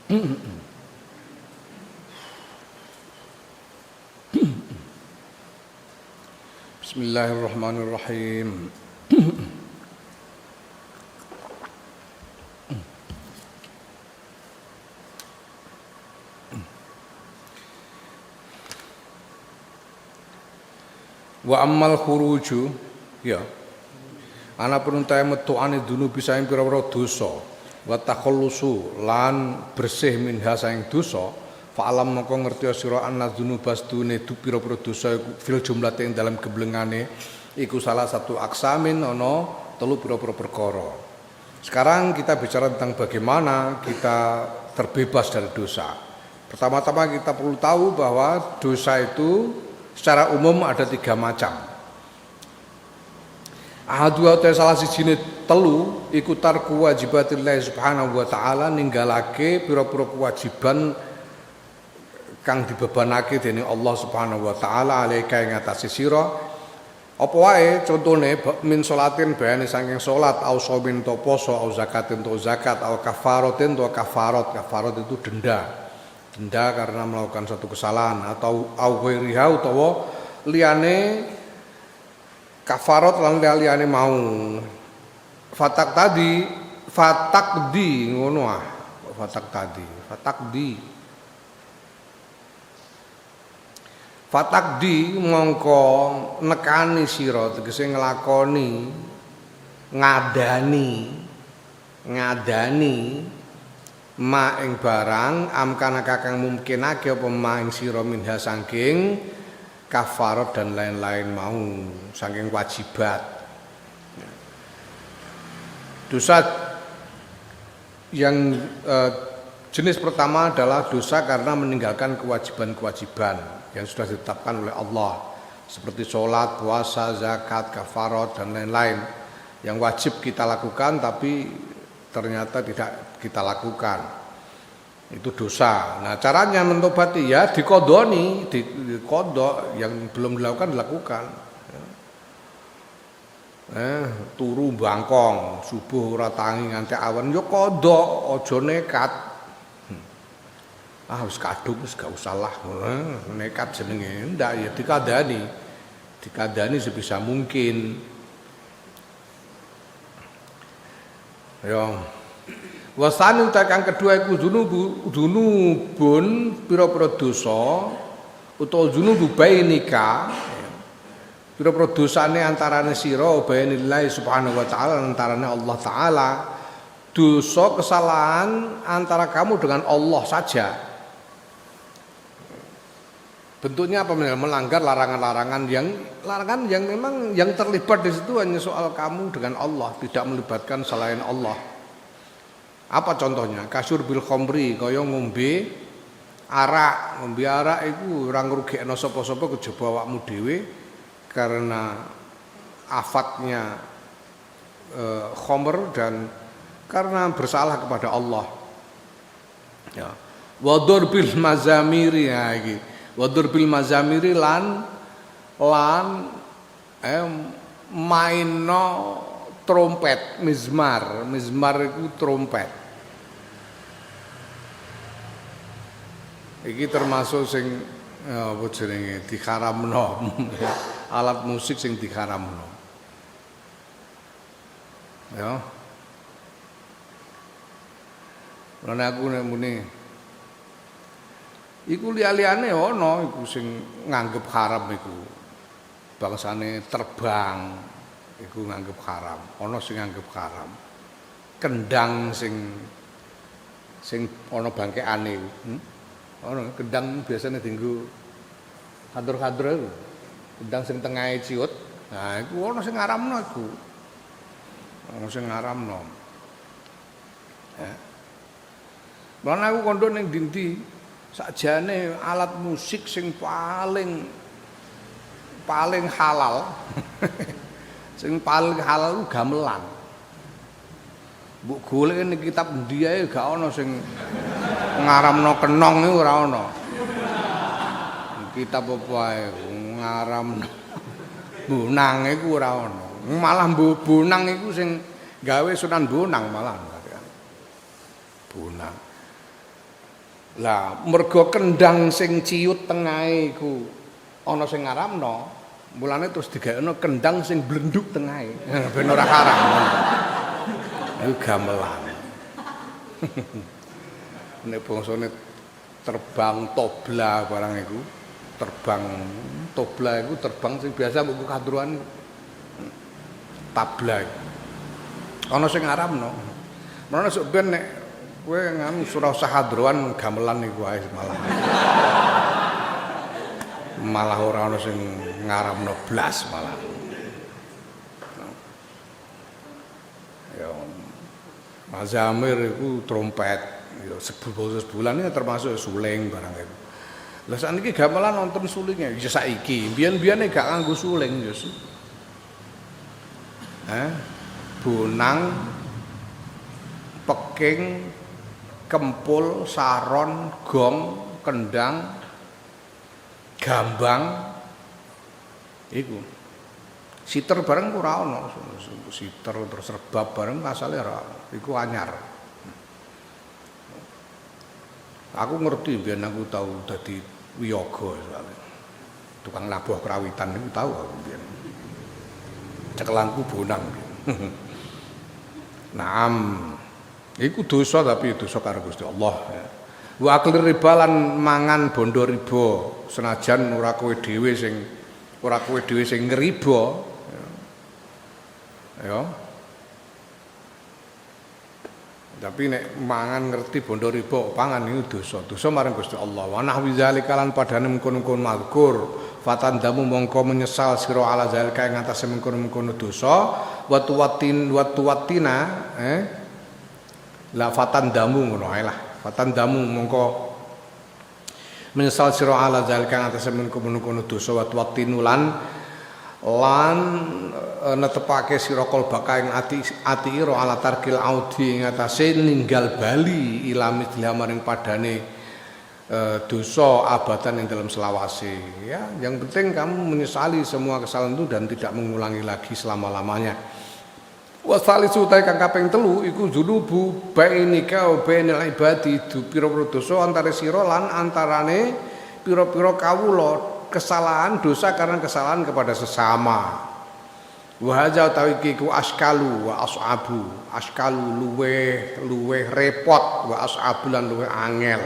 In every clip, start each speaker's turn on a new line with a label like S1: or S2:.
S1: Bismillahirrahmanirrahim. Wa ammal khuruju ya ana peruntahe metuane dunubi saing pira-pira dosa wa takhallusu lan bersih minha saing dosa fa alam moko ngerti sira anna dzunubas dune pira-pira dosa fil jumlate ing dalam geblengane iku salah satu aksamin ana telu pira-pira perkara. Sekarang kita bicara tentang bagaimana kita terbebas dari dosa. Pertama-tama kita perlu tahu bahwa dosa itu secara umum ada 3 macam. Ahadu te salah sijine telu iku tarku wajibatillah subhanahu wa taala ninggalake pira-pira kewajiban kang dibebanake dening Allah subhanahu wa taala alaika ing atase sira. Apa wae contone min salatin bayane saking salat au shamin to poso au zakatin to zakat au kafaratin to kafarat. Kafarat itu denda karena melakukan satu kesalahan atau awiriha utawa liyane kafarat lan liyane mau fatakdi ngono ah fatakdi mongko nekani sira tegese nglakoni ngadani ma ing barang amkana kakang mungkinake apa ma ing sira minha saking kafarat dan lain-lain mau saking wajibat. Dosa yang jenis pertama adalah dosa karena meninggalkan kewajiban-kewajiban yang sudah ditetapkan oleh Allah seperti sholat, puasa, zakat, kafarat dan lain-lain yang wajib kita lakukan tapi ternyata tidak kita lakukan, itu dosa. Nah caranya mentobati ya dikodoni, dikodok yang belum dilakukan dilakukan. Turu bangkong subuh ora tangi nganti awan yo kodok, aja nekat. Wis kadung wis gak usah lah, nekat jenenge ndak ya dikandani sebisa mungkin. Ya. Wasani kang kedua iku dzunubun pira-pira dosa utawa dzunubu bainika. Pira-pira dosane antarane sira bainillah subhanahu wa taala antarane Allah taala. Dosa kesalahan antara kamu dengan Allah saja. Bentuknya apa? Melanggar larangan-larangan yang memang yang terlibat di situ hanya soal kamu dengan Allah, tidak melibatkan selain Allah. Apa contohnya? Kasur bil khamri kaya ngombe arak iku ora ngrugekno sapa-sapa kejaba awakmu dhewe karena afatnya khamr dan karena bersalah kepada Allah. Ya. Wadur bil mazamiri ya iki. Wadur bil mazamiri lan maino trompet, mizmar itu trompet. Iki termasuk sing apa jenenge diharamno. Alat musik sing diharamno. Ya. Lan aku nek muni iku liya-liyane ana iku sing nganggep haram iku. Bangsane terbang iku nganggep haram, ana sing nganggep haram. Kendang sing ana bangkekane iku. Ana kendang biasane dienggo kadur-kadur iku. Kendang sing tengahe ciut. Nah, iku ana sing ngaramno iku. Ana sing ngaramno. Ya. Lan aku kandha ning ndi sakjane alat musik sing paling halal. Sing paling halal ku gamelan. Mbok golek ning kitab endi ae gak ana sing ngaramno kenong iku ora ana. Kitab apa ae ngaramno bonang iku ora ana. Malah bonang iku sing gawe Sunan Bonang malah. Bonang. Lah mergo kendang sing ciut tengahe iku ana sing ngaramno, mulane terus digaekno kendang sing blenduk tengahe. Ben ora karam. Iku gamelan. Nek bangsane terbang tobla barang iku, terbang tobla iku terbang sing biasa mbok kadruan tabla. Ana sing ngaramno. Mulane sok ben nek kowe nganu surah usah hadroan gamelan iku wae malah. Malah ora ana sing ngaramno blas malah. Ya Mazamir iku trompet, ya sebulan ini termasuk suling barang iku. Lah sakniki gamelan wonten sulinge, ya saiki. Biyen-biyene gak nganggo suling, ya. Bonang, peking, kempul, saron, gong, kendang, gambang, iku. Siter bareng ora ana, siter terus rebab bareng asale ora, iku anyar. Aku ngerti biyen aku tau dadi wiyaga soalnya. Tukang labuh kerawitan niku tau aku biyen. Cekelanku bonang. Naam. Iku dosa tapi dosa karo Gusti Allah ya. Wa aklir riba lan mangan bondo riba senajan ora kowe dhewe sing ngriba ya. Tapi nek mangan ngerti bondo riba pangan itu dosa marang Gusti Allah. Wa nahwi zalika lan padane mengkon-mengkon mazkur fatandamu mongko menyesal sira ala zalika ing atase mengkon-mengkon dosa wa tuwatina la fatandamu ngono ae lah. Fatandamu mongko menyesal sira ala zalika ing atase mengkon-mengkon dosa wa tuwatinu lan netepake sira kalbaka ing ati ira ala tarkil audi ing atase ninggal bali ilami maring padane dosa abadan ing dalam selawase ya. Yang penting kamu menyesali semua kesalahan itu dan tidak mengulangi lagi selama-lamanya. Wasalisu ta kang kaping 3 iku dzunubu bainika wa bainal ibadi pira-pira dosa antara sira lan antarane pira-pira kawula, kesalahan dosa karena kesalahan kepada sesama. Wa hadza tawikiku askalu wa asabu. Askalu luweh repot, wa asabu lan luweh angel.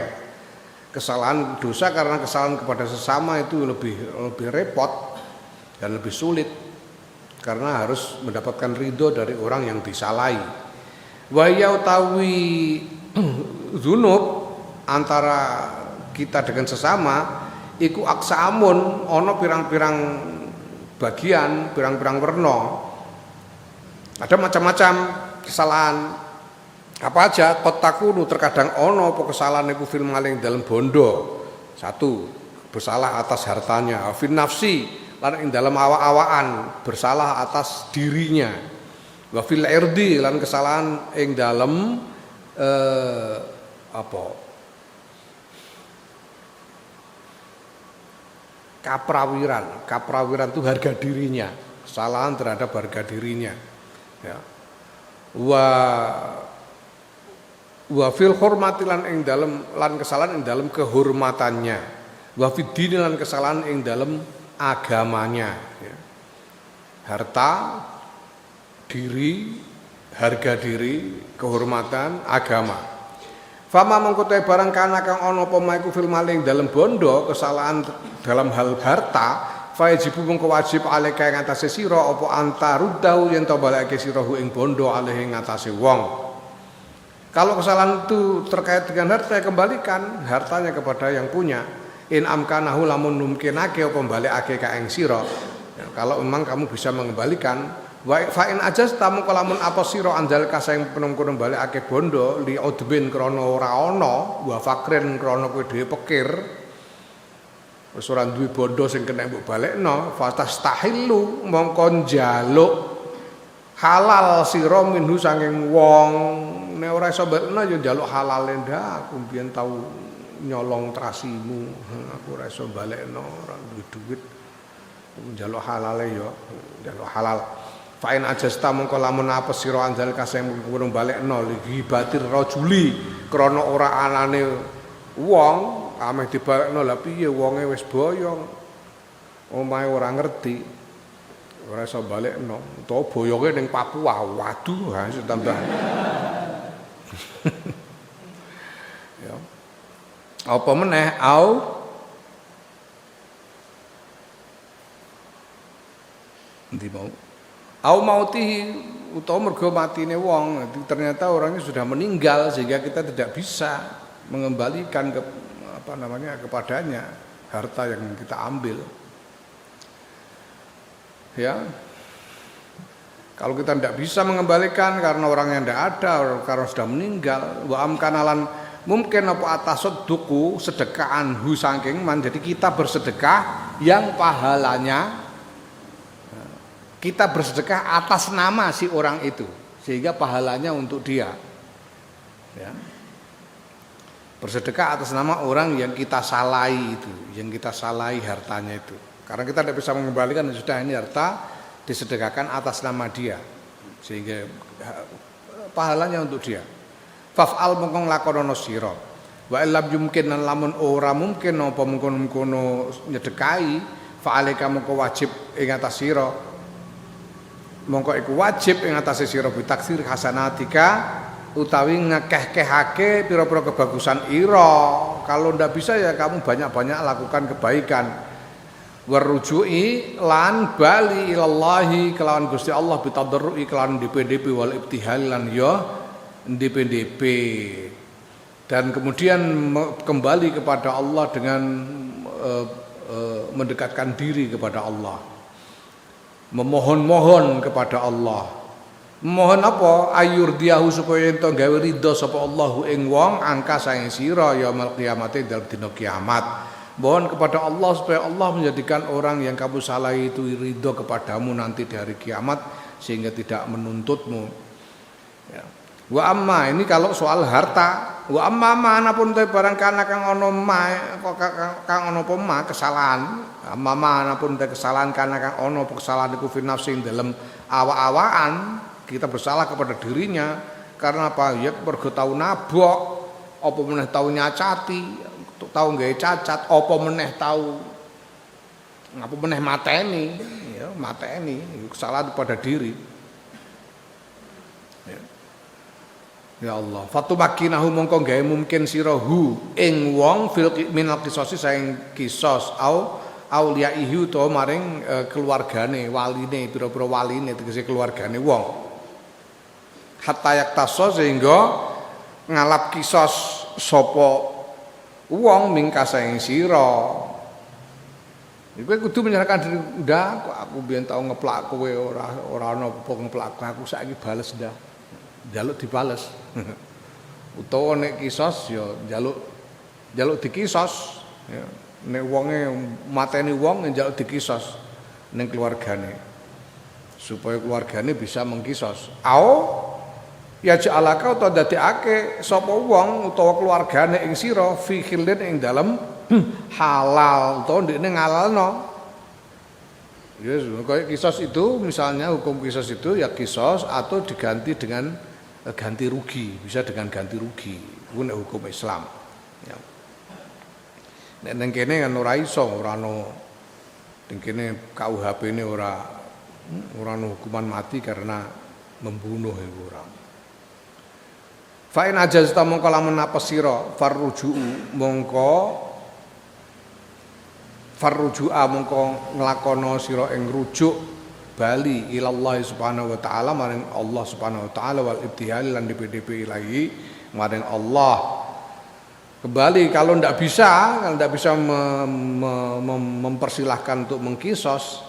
S1: Kesalahan dosa karena kesalahan kepada sesama itu lebih repot dan lebih sulit karena harus mendapatkan ridho dari orang yang disalahi. Wa ya utawi dzunub antara kita dengan sesama iku aksamun ana pirang-pirang bagian, pirang-pirang werna. Ada macam-macam kesalahan. Apa aja? Kotakunu terkadang ana apa kesalahan iku fil maling dalam bondo. 1, bersalah atas hartanya, fil nafsi lan ing dalam awak-awakan, bersalah atas dirinya. Wa fil irdi lan kesalahan ing dalam kaprawiran itu harga dirinya, kesalahan terhadap harga dirinya ya. Wa fil hormati lan ing dalem lan kesalahan ing dalem kehormatannya, wa fid dini lan kesalahan ing dalem agamanya ya. Harta, diri, harga diri, kehormatan, agama. Fama mengkotai barang kana kang ana apa maiku fil maling dalam bondo, kesalahan dalam hal harta, fajibu mengko wajib alika ing atase sira apa antaruddahu yen to baleke sirahu ing bondo alih ing atase wong. Kalau kesalahan itu terkait dengan harta, kembalikan hartanya kepada yang punya. In amkanahu lamun mungkinake apa balekake ka ing sira. Ya, kalau memang kamu bisa mengembalikan wa fa in ajastamu kalamun apa sira andal kasing penungkun balekake bondo li udbin krana ora ana wa fakrin krana kowe dhewe pikir wis ora duwe bondo sing kena mbok balekno fatastahillu mongko njaluk halal sira minhu saking wong nek ora iso balekno ya njaluk halale ndak aku mbiyen tau nyolong trasimu aku ora iso balekno ora duwe duit njaluk halale ya njaluk halal. Fa in ajasta mongko lamun apa sira anjal kasing kurang balekno li batir rajuli krana ora anane wong ameh dibalekno lha piye wonge wis boyong omahe ora ngerti ora iso balekno utawa boyonge ning Papua waduh ha tambah ya apa meneh endi mau mautihi utawa mergo matine wong ternyata orangnya sudah meninggal sehingga kita tidak bisa mengembalikan kepadanya harta yang kita ambil. Ya. Kalau kita tidak bisa mengembalikan karena orangnya tidak ada, karena sudah meninggal, wa amkanalan mungkin apa atasadduqu sedekahan hu saking man. Jadi kita bersedekah yang pahalanya kita bersedekah atas nama si orang itu sehingga pahalanya untuk dia. Ya. Bersedekah atas nama orang yang kita salahi itu, yang kita salahi hartanya itu. Karena kita tidak bisa mengembalikan sudah ini harta disedekahkan atas nama dia sehingga pahalanya untuk dia. Faf'al mongko nglakonono sira. Wa illam yumkin lan lamun ora mungkin apa mengkono nyedekahi fa'alika mongko wajib ing atas sira. Mongko iku wajib ing atase sira bitaksir hasanatika utawi ngekeh-kehake pira-pira kebagusan ira. Kalau ndak bisa ya kamu banyak-banyak lakukan kebaikan. Warujui lan bali ilallahi kelawan Gusti Allah bitadarrui kelawan DPDP wal ibtihal lan ya DPDP. Dan kemudian kembali kepada Allah dengan mendekatkan diri kepada Allah. Memohon-mohon kepada Allah. Mohon apa? Ayurdiyahu supaya ento gawe ridho sapa Allahu ing wong angka saing sira yaumul qiyamati dalem dina kiamat. Mohon kepada Allah supaya Allah menjadikan orang yang kamu salahi itu ridho kepadamu nanti di hari kiamat sehingga tidak menuntutmu. Ya. Wa amma ini kalau soal harta, wa amma manapun te barang kana kang ana kang ana apa kesalahan, amma manapun te kesalahan kana kang ana kesalahan iku fi nafsi dalam awak-awakan, kita bersalah kepada dirinya karena apa? Ya mergo tau nabok, apa meneh tau nyacati, tau nggawe cacat, apa meneh tau apa meneh mateni, ya mateni, kesalahan pada diri. Ya Allah, fatumakinahu mongko gawe mungkin sira hu ing wong fil minal qisasi saing kisos au auliyaihi utawa maring keluargane, waline, pira-pira waline tegese keluargane wong. Hatta yaktaso sehingga ngalap kisos sapa wong mingkasa ing sira. Kowe kudu menyerahkan diri ndak kok aku biyen tau ngeplak kowe ora ana apa ngeplak aku saiki bales ndak. Njaluk dibales. Utawa nek kisos ya njaluk dikisos ya. Nek wonge mateni wong njaluk dikisos ning keluargane. Supaya keluargane bisa mengkisos. Ya ja'alaka utawa dadekake sapa wong utawa keluargane ing sira fi khilin ing dalem halal utawa ndekne ngalalno. Ya kaya kisos itu misalnya hukum kisos itu ya kisos atau diganti dengan ganti rugi, bisa dengan ganti rugi. Iku nek hukum Islam. Ya. Nek nang kene kan ora iso, ora ono ning kene KUHP ini ora ono hukuman mati karena membunuh iku ora. Fa in ajazta mongko lamun apes sira farruju'u mongko nglakono sira ing rujuk bali ilallah subhanahu wa ta'ala maring Allah subhanahu wa ta'ala wal ibtihal lan DPDP ilahi maring Allah. Kembali kalau ndak bisa mempersilahkan untuk mengkisos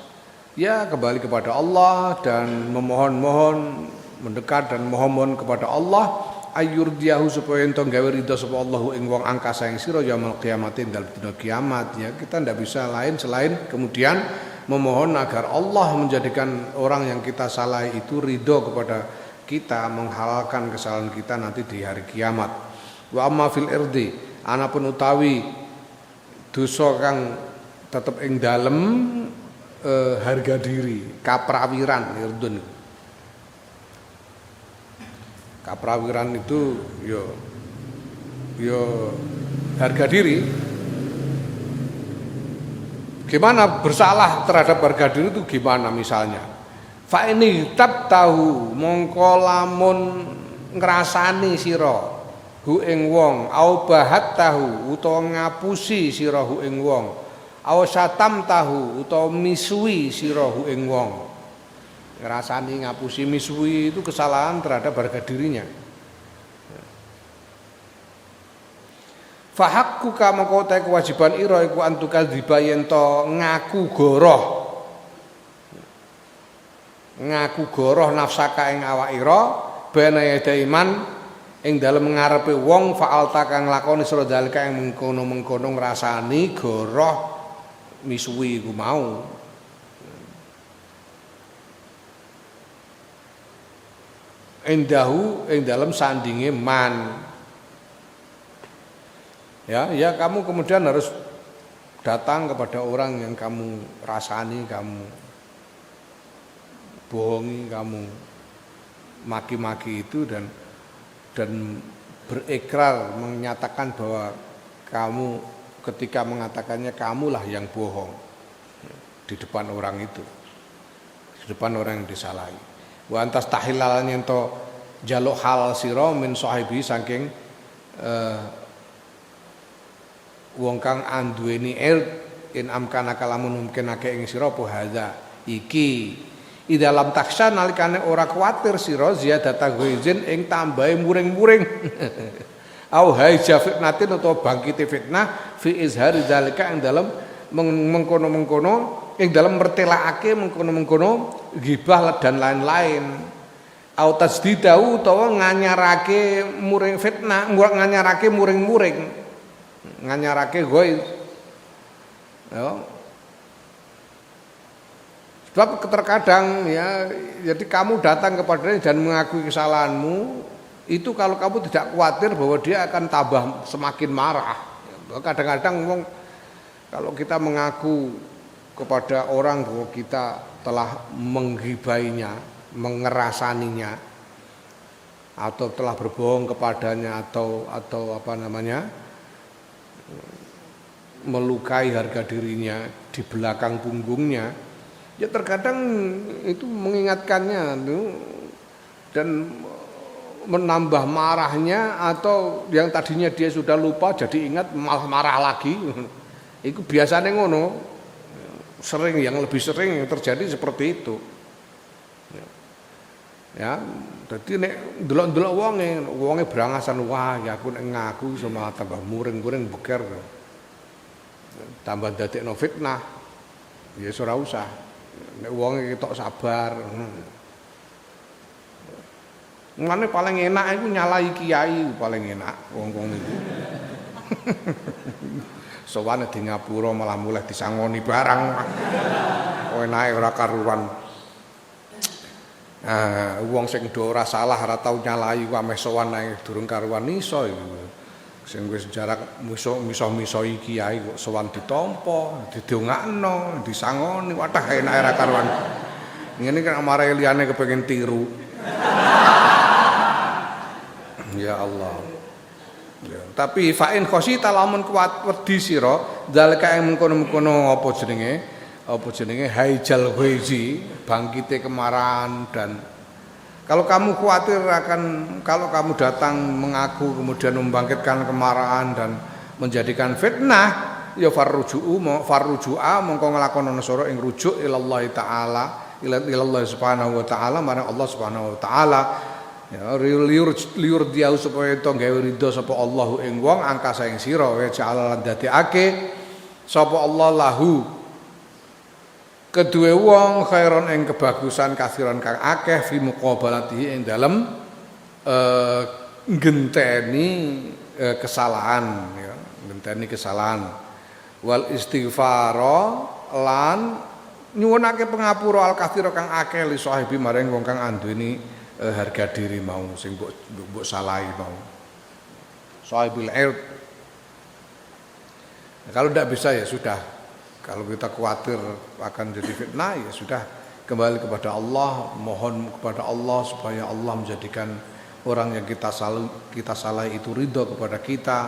S1: ya kembali kepada Allah dan memohon-mohon mendekat dan mohon kepada Allah ayurdiyahu supaya ento gawe ridho sapa Allahu ing wong angkasa ing sira yaumul qiyamati dalem dina kiamat. Ya kita ndak bisa lain selain kemudian memohon agar Allah menjadikan orang yang kita salahi itu ridho kepada kita, menghalalkan kesalahan kita nanti di hari kiamat. Wa amma fil irdi anapun utawi dosa kang tetep ing dalem harga diri, kaprawiran irdun. Kaprawiran itu yo harga diri. Gimana bersalah terhadap harga diri itu gimana misalnya? Fa ini tab tahu mongko lamun ngrasani sira hu ing wong au bahat tahu utawa ngapusi sira hu ing wong au satam tahu utawa misui sira hu ing wong. Ngrasani ngapusi misui itu kesalahan terhadap harga dirinya. Fa hakkuka mongko te kewajiban ira iku antukal dibayen to ngaku goroh. Ngaku goroh nafsaka ing awak ira bena yadaiman ing dalem ngarepe wong fa'alta kang lakoni sira dalika ing mengkono-mengkono ngrasani goroh misuwi iku mau. Endahu ing dalem sandinge man. Ya kamu kemudian harus datang kepada orang yang kamu rasani, kamu bohongi, kamu maki-maki itu dan berikrar menyatakan bahwa kamu ketika mengatakannya kamulah yang bohong di depan orang itu, di depan orang yang disalahi. Wa antas tahilalan ento jaluk halal sira min sahibi saking wong kang anduweni in amkana kalamun mungkinake ing sira apa hadza iki i dalam taksya nalikane ora kuwatir sira ziyadata ghaizin ing tambahe muring-muring au haija fitnatin utawa bangkite fitnah fi izhari zalika ing dalem mengkono-mengkono ing dalem mertelakake mengkono-mengkono ghibah dan lain-lain au tasdidau utawa nganyarake muring fitnah nganyarake muring-muring nganyarake ghaiz ya. Sebab terkadang ya jadi kamu datang kepadanya dan mengakui kesalahanmu itu kalau kamu tidak khawatir bahwa dia akan tambah semakin marah. Kadang-kadang kalau kita mengaku kepada orang bahwa kita telah menghibainya, mengerasaninya atau telah berbohong kepadanya atau apa namanya melukai harga dirinya di belakang punggungnya, ya terkadang itu mengingatkannya dan menambah marahnya atau yang tadinya dia sudah lupa jadi ingat malah marah lagi. Itu biasanya ngono, yang lebih sering yang terjadi seperti itu. Ya, jadi nek ndelok-ndelok wonge berangasan wah ya aku nek ngaku sama tambah muring-muring beker. Tambah dadekno fitnah. Ya ora usah. Nek wonge ketok sabar. Mane paling enak iku nyalai kiai paling enak wong-wong niku. Sowane di ngapura malah mulai disangoni barang. Kok enake ora karuan. Wong sing do ora salah ora tau nyalai ku ameh sowan ae durung karuan iso iku. Sing wis jarak miso-misoi kiai kok sowan ditampa, didongakno, disangoni, wadah enake ora karuan. Ngene kan marahe liyane kepengin tiru. Ya Allah. Ya, tapi fa'in khosita lamun kuat wedi sira, dalika ing mengkono-mengkono apa jenenge haijal ghaizi, bangkite kemarahan dan kalau kamu khawatir kalau kamu datang mengaku kemudian membangkitkan kemarahan dan menjadikan fitnah ya farruju'a mongko nglakonono sira ing rujuk ilallah taala ilallah subhanahu wa taala marang Allah subhanahu wa taala ya liur dia supaya to gawe ridho sapa Allah ing wong angkasa ing sira wa ja'ala dadekake sapa Allah lahu kedua wong khairon ing kebagusan kasiron kang akeh fi muqabalatihi ing dalem ngenteni kesalahan ya ngenteni kesalahan wal istighfara lan nyuwunake pangapura al katsira kang akeh li sahibi maring wong kang anduweni harga diri mau sing mbok salahi mau sahibil ird. Kalau tidak bisa ya sudah. Kalau kita khawatir akan jadi fitnah ya sudah kembali kepada Allah, mohon kepada Allah supaya Allah menjadikan orang yang kita salah itu ridho kepada kita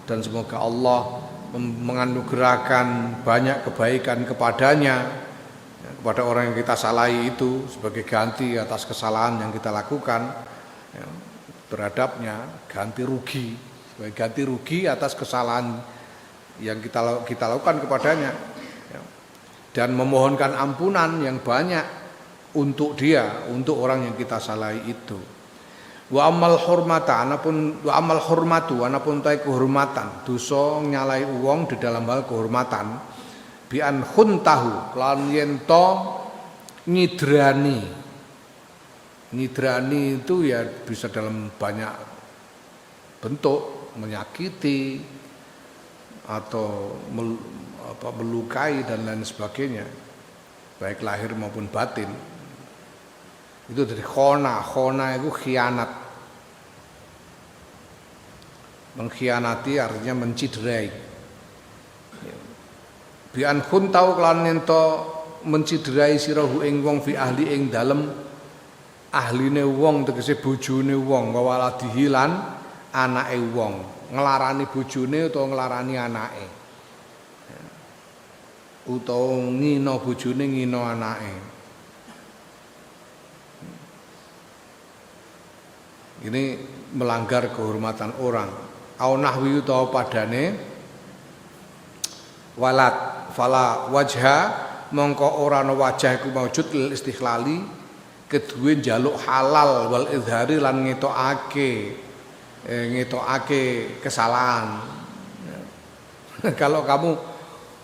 S1: dan semoga Allah menganugerahkan banyak kebaikan kepadanya, kepada orang yang kita salahi itu sebagai ganti atas kesalahan yang kita lakukan, ya, terhadapnya ganti rugi, sebagai ganti rugi atas kesalahan yang kita lakukan kepadanya, ya, dan memohonkan ampunan yang banyak untuk dia, untuk orang yang kita salahi itu. Wa amal hurmatu anapun tai kehormatan, dosa nyalai wong di dalam hal kehormatan, bi an khuntahu lan yen to nyidrani. Nyidrani itu ya bisa dalam banyak bentuk, menyakiti atau melukai dan lain sebagainya, baik lahir maupun batin. Itu dari khona itu khianat. Mengkhianati artinya menciderai. Bi an khuntau lan ento menciderai sirahu ing wong fi ahli ing dalem ahline wong, tegese bojone wong, waladihi lan anake wong, nglarani bojone utawa nglarani anake, utawa ngina bojone ngina anake. Ini melanggar kehormatan orang. Au nahwi utawa padane walat fala wajha mongko ora ana wajah iku maujud lil istikhlali keduwe njaluk halal wal izhari lan ngetokake kesalahan. Kalau kamu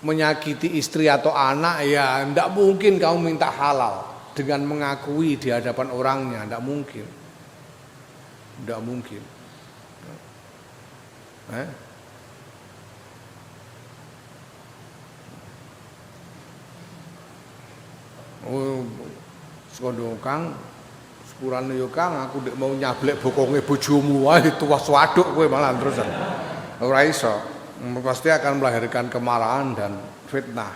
S1: menyakiti istri atau anak, ya tidak mungkin kamu minta halal dengan mengakui di hadapan orangnya, tidak mungkin. Tidak mungkin. Oh, sekondo Kang, sepurane yo Kang, aku ndek mau nyablek bokonge bojomu wae tuwas waduk kowe malah terusan. Ora iso. Pasti akan melahirkan kemarahan dan fitnah.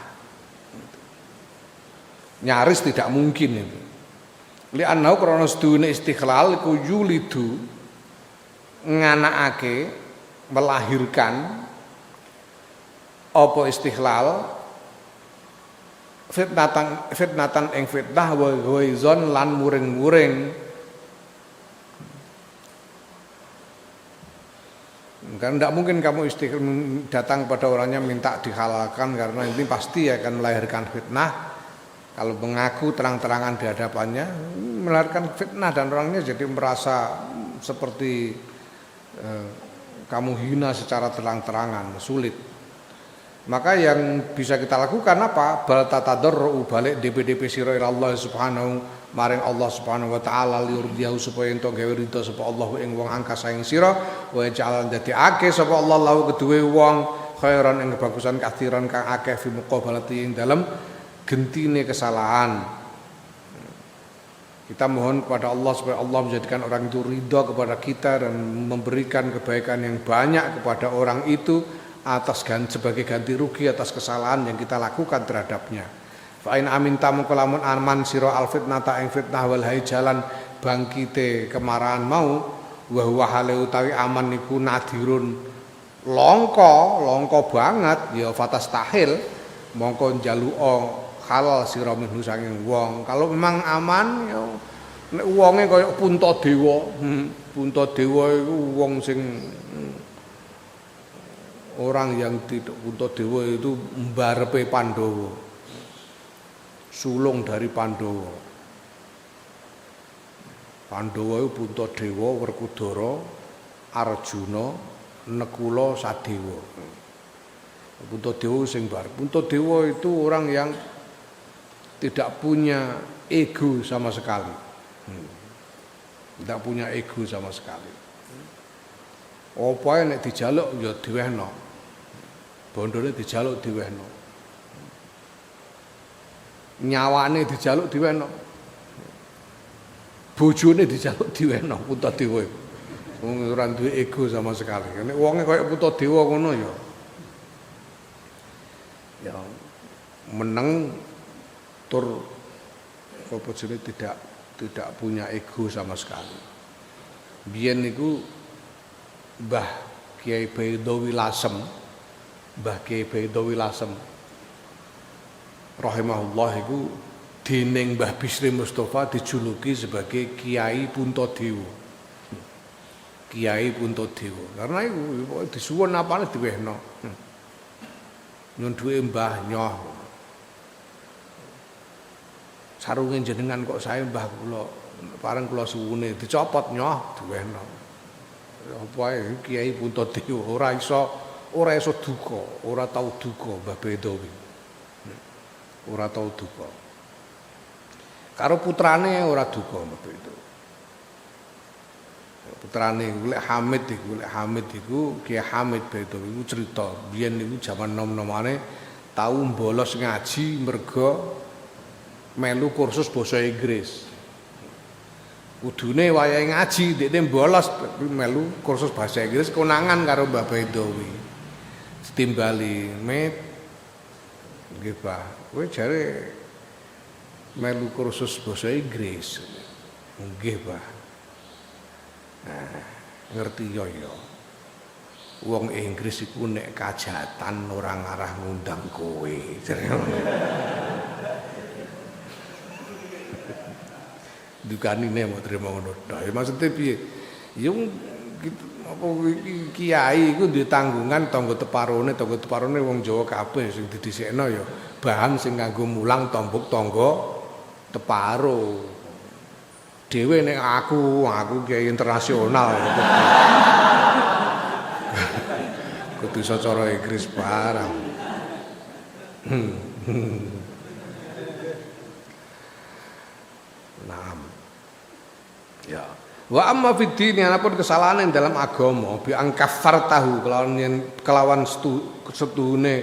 S1: Nyaris tidak mungkin itu. Li'annahu krana sedune istikhlal iku yulidu nganakake, melahirkan apa istikhlal fitnatan ing fitnah wa ghaizon lan muring-muring. Kan tidak mungkin kamu datang pada orangnya minta dihalalkan, karena ini pasti akan melahirkan fitnah. Kalau mengaku terang-terangan di hadapannya melahirkan fitnah dan orangnya jadi merasa seperti kamu hina secara terang-terangan, sulit. Maka yang bisa kita lakukan apa? Bal tatadarru balik DP sira ila Allah subhanahu maring Allah subhanahu wa taala liurdiyahu supaya entuk gawe ridho sapa Allah ing wong angkasa ing sira wa ja'alan dadiake sapa Allah lahu keduwe wong khairan ing kebagusan kathiran kang akeh fi muqabalati ing dalem gentine kesalahan. Kita mohon kepada Allah supaya Allah menjadikan orang itu ridha kepada kita dan memberikan kebaikan yang banyak kepada orang itu sebagai ganti rugi atas kesalahan yang kita lakukan terhadapnya. Fa in aminta mongko lamun aman sira al fitnata ing fitnah wal jalan bangkite kemarahan mau wa huwa hale utawi aman niku nadirun longko banget ya fatastahil mongko njaluka halal sira minhu saking wong. Kalau memang aman ya nek wonge kaya Puntadewa. Puntadewa iku wong sing orang yang tidak Puntadewa itu mbarepe Pandhawa. Sulung dari Pandhawa. Pandhawa iku Puntadewa, Werkudara, Arjuna, Nekula, Sadewa. Puntadewa sing bar. Puntadewa itu orang yang tidak punya ego sama sekali. Tidak punya ego sama sekali. Apa nek dijaluk ya diwehno. Bondone dijaluk diwehno. Nyawane dijaluk diwehno. Bojone dijaluk diwehno Puntadewa iku. Wong ora duwe ego sama sekali. Nek wonge kaya Puntadewa ngono ya. Ya meneng tur apa jenenge tidak punya ego sama sekali. Biyen niku Mbah Kiai Baidowi Lasem, Mbah Kiai Baidowi Lasem rahimahullah iku dening Mbah Bisri Mustafa dijuluki sebagai Kiai Puntadewa. Kiai Puntadewa. Karena iku disuwun apane diwehno. Nyun duwe Mbah nyoh. Sarunge jenengan kok sae Mbah kula pareng kula suwune dicopot nyoh diwehno. Apa ae Kiai Puntadewa ora iso duka, ora tau duka Mbah Baidowi. Ora tau duka. Karo putrane ora duka Mbah Baidowi. Putrane Lek Hamid iku Kiai Hamid Baidowi iku cerita biyen niku jaman nom-nomane tau bolos ngaji merga melu kursus basa Inggris. Kudune wayahe ngaji dekne bolos melu kursus bahasa Inggris konangan karo Mbah Baidowi. Timbali, "Met, nggih Pak, kowe jare melu kursus basa Inggris." "Nggih, Pak." Nah, ngerti yo. Wong Inggris iku nek kajatan ora ngarah ngundang kowe. Dukanine mau terima ngono. Nah, maksudnya piye? Ya apa kiai iku duwe tanggungan tangga teparone wong Jawa kabeh sing didhisikno ya bahan sing kanggo mulang tombok tangga teparo. Dhewe nek aku kiai internasional. Kudu iso cara Inggris barang. Naam. Ya. Wa amma fid din anapun kesalahan yang dalam agama bi angkafar tahu kelawan setuhune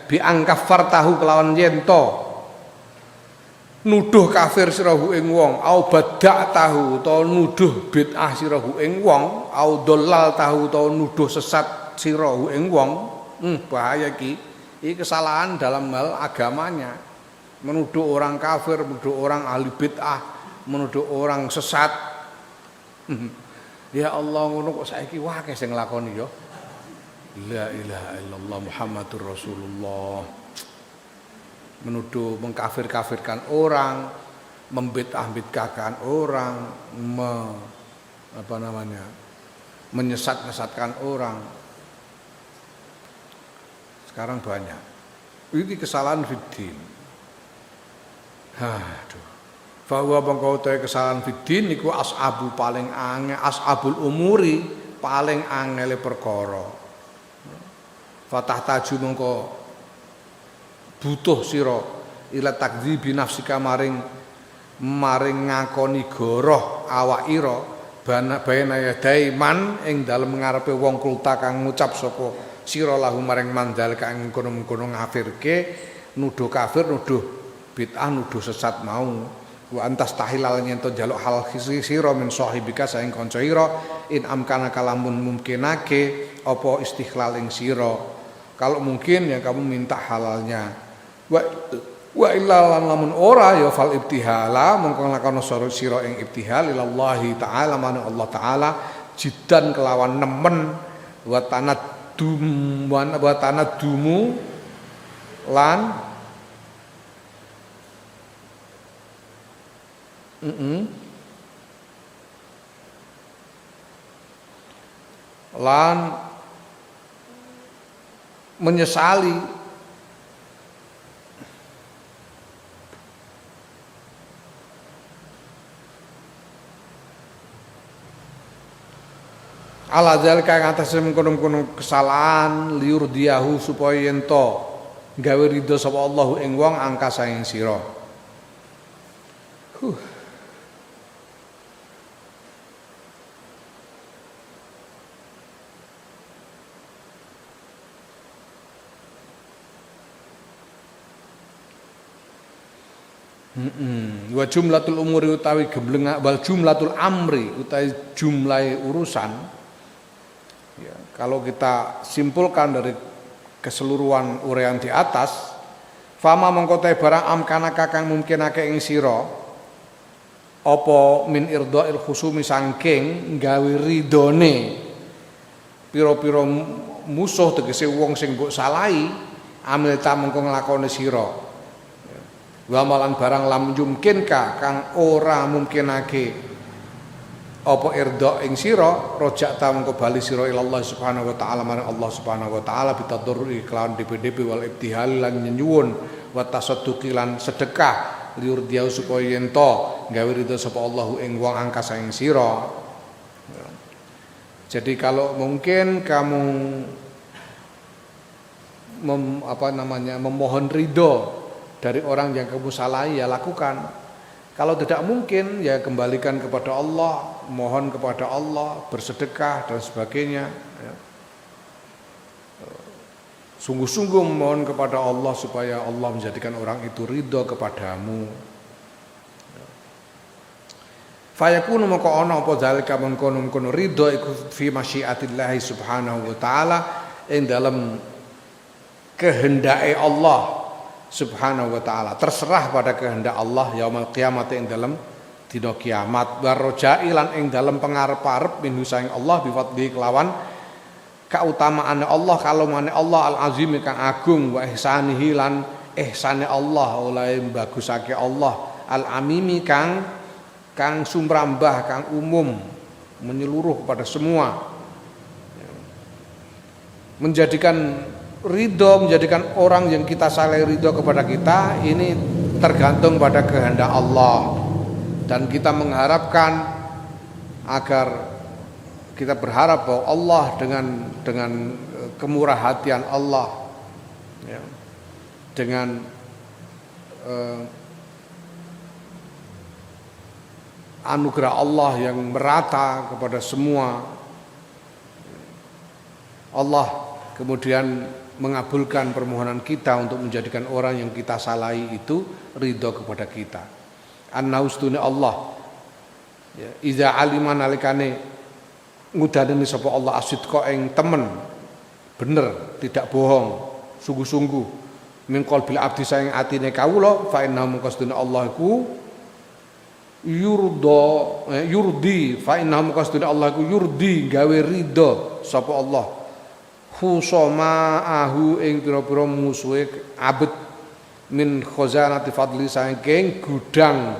S1: bi angkafar tahu kelawan yento nuduh kafir sirahu ing wong au badak tahu utawa nuduh bid'ah sirahu ing wong au dolal tahu utawa nuduh sesat sirahu ing wong bahaya iki kesalahan dalam hal agamanya, menuduh orang kafir, menuduh orang ahli bid'ah, menuduh orang sesat. Ya Allah ngono kok saiki wae sing nglakoni ya. La ilaha illallah Muhammadur Rasulullah. Menuduh mengkafir-kafirkan orang, membid'ah-bid'ahkan orang, menyesat-nyesatkan orang. Sekarang banyak. Ini kesalahan fiddin. Aduh. Bahwa bangkau te kesalahan fiddin niku ashabu paling angel, ashabul umuri paling angele perkara. Fatah taju mengko butuh sira ila takdzibi nafsika maring ngakoni goroh awak ira bana yadai man ing dalem ngarepe wong kulta kang ngucap sapa sira lahu maring mandal kang kono-kono ngafirke nuduh kafir, nuduh bid'ah, nuduh sesat mau. Wa antas tahilal nyento jaluk hal sira min sahibika saing kanca ira in amkana kalamun mungkinake apa istikhlal ing sira. Kalau mungkin ya kamu minta halalnya. Wa illa lamun ora ya fal ibtihala mongko lakono sira ing ibtihal ilallahi taala manung Allah taala jidan kelawan nemen wa tanaddumu lan lan menyesali ala zalika ngatasé mengkono-kono kesalahan liur diahu supaya ento gawe ridho sapa Allah ing wong angka saing sira. Wa jumlatul umuri utawi gembleng wal jumlatul amri utawi jumlah urusan ya, kalau kita simpulkan dari keseluruhan uraian di atas fama mengkotai barang amkana kakang mungkinake ing sira apa min irdha'il khusumi sangking gawe ridone pira-pira musuh tegese wong sing mbok salahi amil ta mengko nglakoni sira wa malan barang lam yumkinka kang ora mungkinake apa irda ing sira rojak ta mengko bali sira ila Allah subhanahu wa taala marang Allah subhanahu wa taala bitadurri kelawan DPDP wal ibtihal lan nyuwun wa tasadduqi lan sedekah liur dia supaya yen to gawe ridho sapa Allahu ing wong angkasa ing sira. Jadi kalau mungkin kamu memohon ridho dari orang yang kamu salahi ya lakukan. Kalau tidak mungkin ya kembalikan kepada Allah, mohon kepada Allah, bersedekah dan sebagainya. Sungguh-sungguh mohon kepada Allah supaya Allah menjadikan orang itu ridho kepadamu. Fayakunu maka ana apa zalika mengkono ridho iku fi masyiatillah subhanahu wa taala ing dalam kehendake Allah subhanahu wa ta'ala, terserah pada kehendak Allah yaumul kiamat ing dalam dina kiamat warojai lan ing dalam pengarep-arep minhu saing Allah bifadli kelawan kautamaane Allah kalomane Allah al-azim kang agung wa ihsanihi lan ihsane Allah oleh bagusake Allah al-amimi kang sumrambah kang umum menyeluruh kepada semua, menjadikan orang yang kita salahi ridho kepada kita ini tergantung pada kehendak Allah, dan kita mengharapkan agar kita berharap bahwa Allah dengan kemurah hatian Allah ya, dengan anugerah Allah yang merata kepada semua, Allah kemudian mengabulkan permohonan kita untuk menjadikan orang yang kita salahi itu ridho kepada kita. An-naustune Allah ya, iza aliman alikane ngudani sapa Allah asidqa ing temen bener tidak bohong sungguh-sungguh min qalbil abdi saing atine kawula fa inna mungkastune Allah iku yurdi fa inna mungkastune Allah iku yurdi gawe ridho sapa Allah husama ing pira-pira musuhe abet min khazanati fadli saking gudang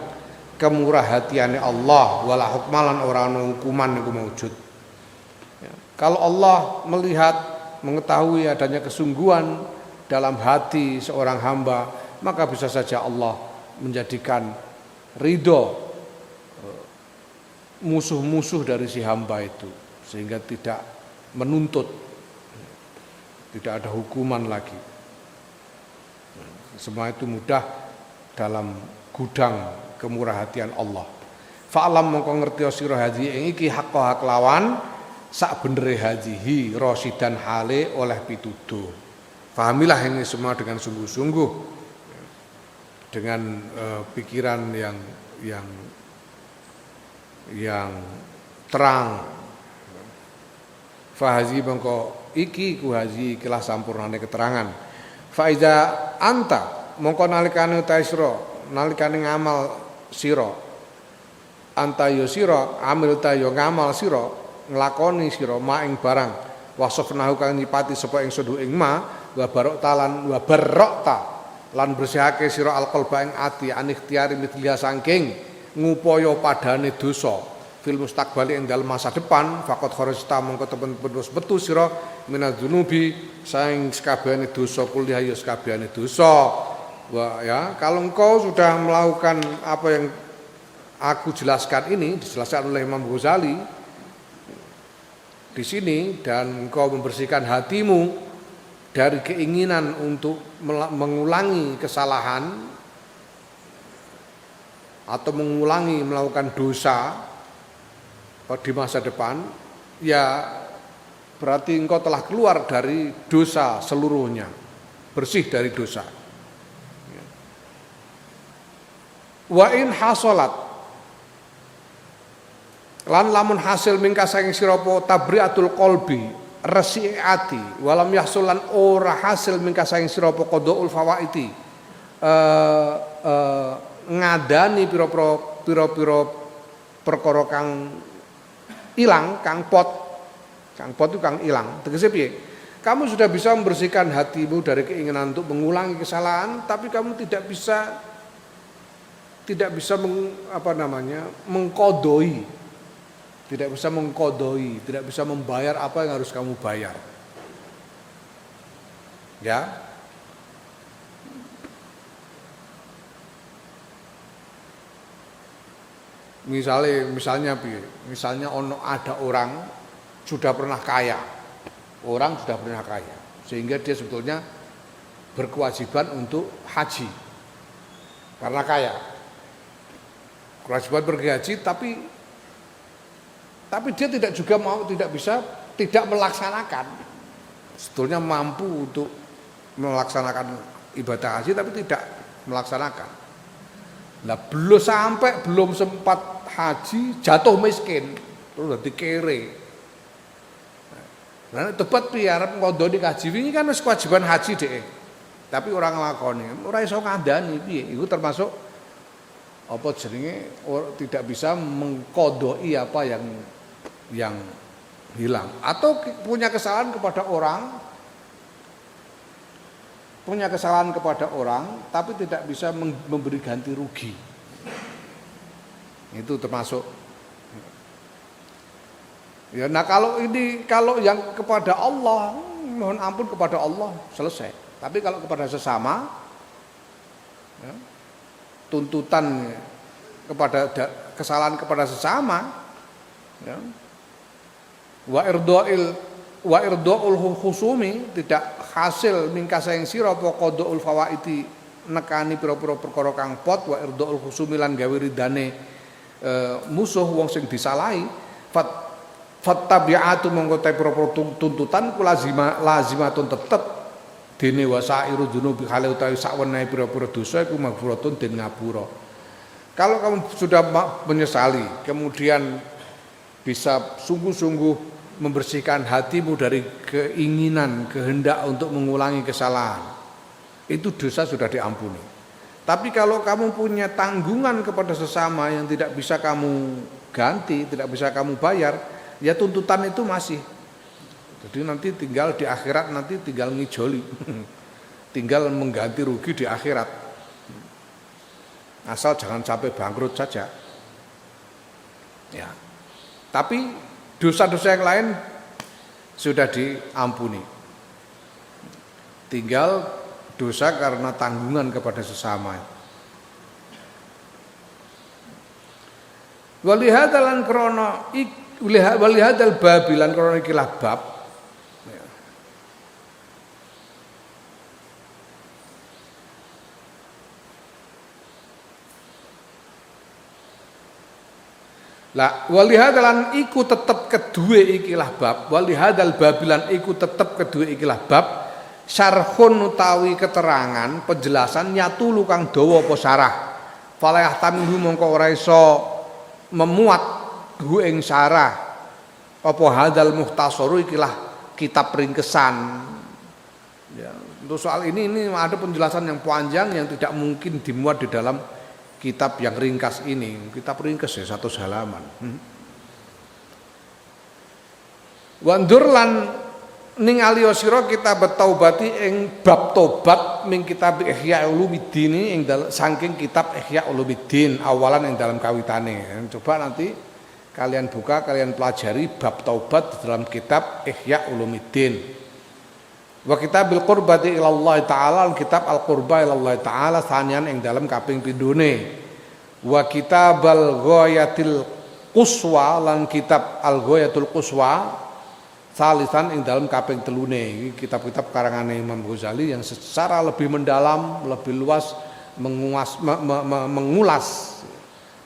S1: kemurahhatiane Allah wala hukmalan ora ana hukuman iku maujud. Ya. Kalau Allah melihat mengetahui adanya kesungguhan dalam hati seorang hamba, maka bisa saja Allah menjadikan ridho musuh-musuh dari si hamba itu sehingga tidak menuntut, tidak ada hukuman lagi. Semua itu mudah dalam gudang kemurahhatian Allah. Fa'lam mongko ngerti sira hadhi ing iki haqqo lawan sak benere hadhihi rasidan hale oleh pituduh. Pahamilah ini semua dengan sungguh-sungguh, dengan pikiran yang terang. Fahazi mongko iki ku hazi ikilah sampurnane keterangan. Faiza anta mongko nalikane taisra nalikane ngamal sira anta yo sira amil ta yo ngamal sira nglakoni sira ma ing barang wasofnahu kang nyipati sapa ing sedu ing ma wa barokta lan bersihake sira alqalba ing ati anikhtiari mitliha saking ngupaya padane dosa fil mustaqbali ing dalem masa depan faqat kharajta mongko temen-temen metu sira minadzunubi saing sakabehane dosa kuliah ya sakabehane dosa. Wah ya, kalau engkau sudah melakukan apa yang aku jelaskan ini dijelaskan oleh Imam Ghazali di sini dan engkau membersihkan hatimu dari keinginan untuk mengulangi kesalahan atau mengulangi melakukan dosa di masa depan, ya berarti engkau telah keluar dari dosa seluruhnya, bersih dari dosa. Wa in hasolat lan lamun hasil mingka saking sira apa tabriatul qalbi resiki ati walam yahsul lan ora hasil mingka saking sira apa qadaul fawaiti ngadani pira-pira perkara kang ilang kang pot Kang pot itu kang ilang. Tegese piye? Kamu sudah bisa membersihkan hatimu dari keinginan untuk mengulangi kesalahan, tapi kamu tidak bisa mengkodoi, tidak bisa membayar apa yang harus kamu bayar. Ya. Misalnya ada orang sudah pernah kaya. Sehingga dia sebetulnya berkewajiban untuk haji. Karena kaya. Kewajiban pergi haji tapi dia tidak bisa melaksanakan. Sebetulnya mampu untuk melaksanakan ibadah haji tapi tidak melaksanakan. Nah, belum sempat haji jatuh miskin terus dadi kere. Nah, tepat piye arep ngondoni haji wingi kan wis kewajiban haji dhek. Tapi orang nglakoni, ora iso ngandani piye. Iku termasuk tidak bisa mengkodoi apa yang hilang atau punya kesalahan kepada orang tapi tidak bisa memberi ganti rugi. Itu termasuk. Ya, nah kalau yang kepada Allah, mohon ampun kepada Allah, selesai. Tapi kalau kepada sesama, ya, tuntutan kesalahan kepada sesama, ya, wa irdaul khusumi, tidak hasil mingkasing sira apa qadaul fawaiti nekani pira-pira perkara kang pot, wa irdaul khusumi lan gawe ridane musuh wong sing disalahi, fattabi'atu mongko te pira-pira tuntutan ku lazimatun tetep dene wasairu dzunubi khale utawi sakwenehe pira-pira dosa iku maghfuratun den ngapura. Kalau kamu sudah menyesali, kemudian bisa sungguh-sungguh membersihkan hatimu dari keinginan, kehendak untuk mengulangi kesalahan, itu dosa sudah diampuni. Tapi kalau kamu punya tanggungan kepada sesama yang tidak bisa kamu ganti, tidak bisa kamu bayar, ya tuntutan itu masih. Jadi nanti tinggal di akhirat tinggal ngijoli, tinggal mengganti rugi di akhirat. Asal jangan sampai bangkrut saja. Ya. Tapi dosa-dosa yang lain sudah diampuni. Tinggal dosa karena tanggungan kepada sesama. Walihadalan krono walihadal babilan krono ikilah bab. Lah walihadalan iku tetep kedue ikilah bab, walihadal babilan iku tetep kedue ikilah bab, syarhun utawi keterangan penjelasan nyatulu kang dawa apa syarah. Falayah tamhu mongko ora iso memuat hu ing syarah apa hadal muhtasaru ikilah kitab ringkesan. Ya, untuk soal ini ada penjelasan yang panjang yang tidak mungkin dimuat di dalam kitab yang ringkas ini. Kitab ringkas ya 100 halaman. Wandur lan ningali sira kita betaubati ing bab tobat ming kitab Ihya Ulumuddin ing saking kitab Ihya Ulumuddin awalan ing dalam kawitane. Coba nanti kalian buka, kalian pelajari bab taubat di dalam kitab Ihya Ulumuddin. Wa kitabil qurbati ilallah ta'ala, kitab al-qurba ilallah ta'ala sanian ing dalam kaping pindhone. Wa kitabal ghayatil quswa lan kitab al-ghayatul quswa salisan ing dalam kaping telune. Kitab-kitab karangane Imam Ghazali yang secara lebih mendalam, lebih luas mengulas,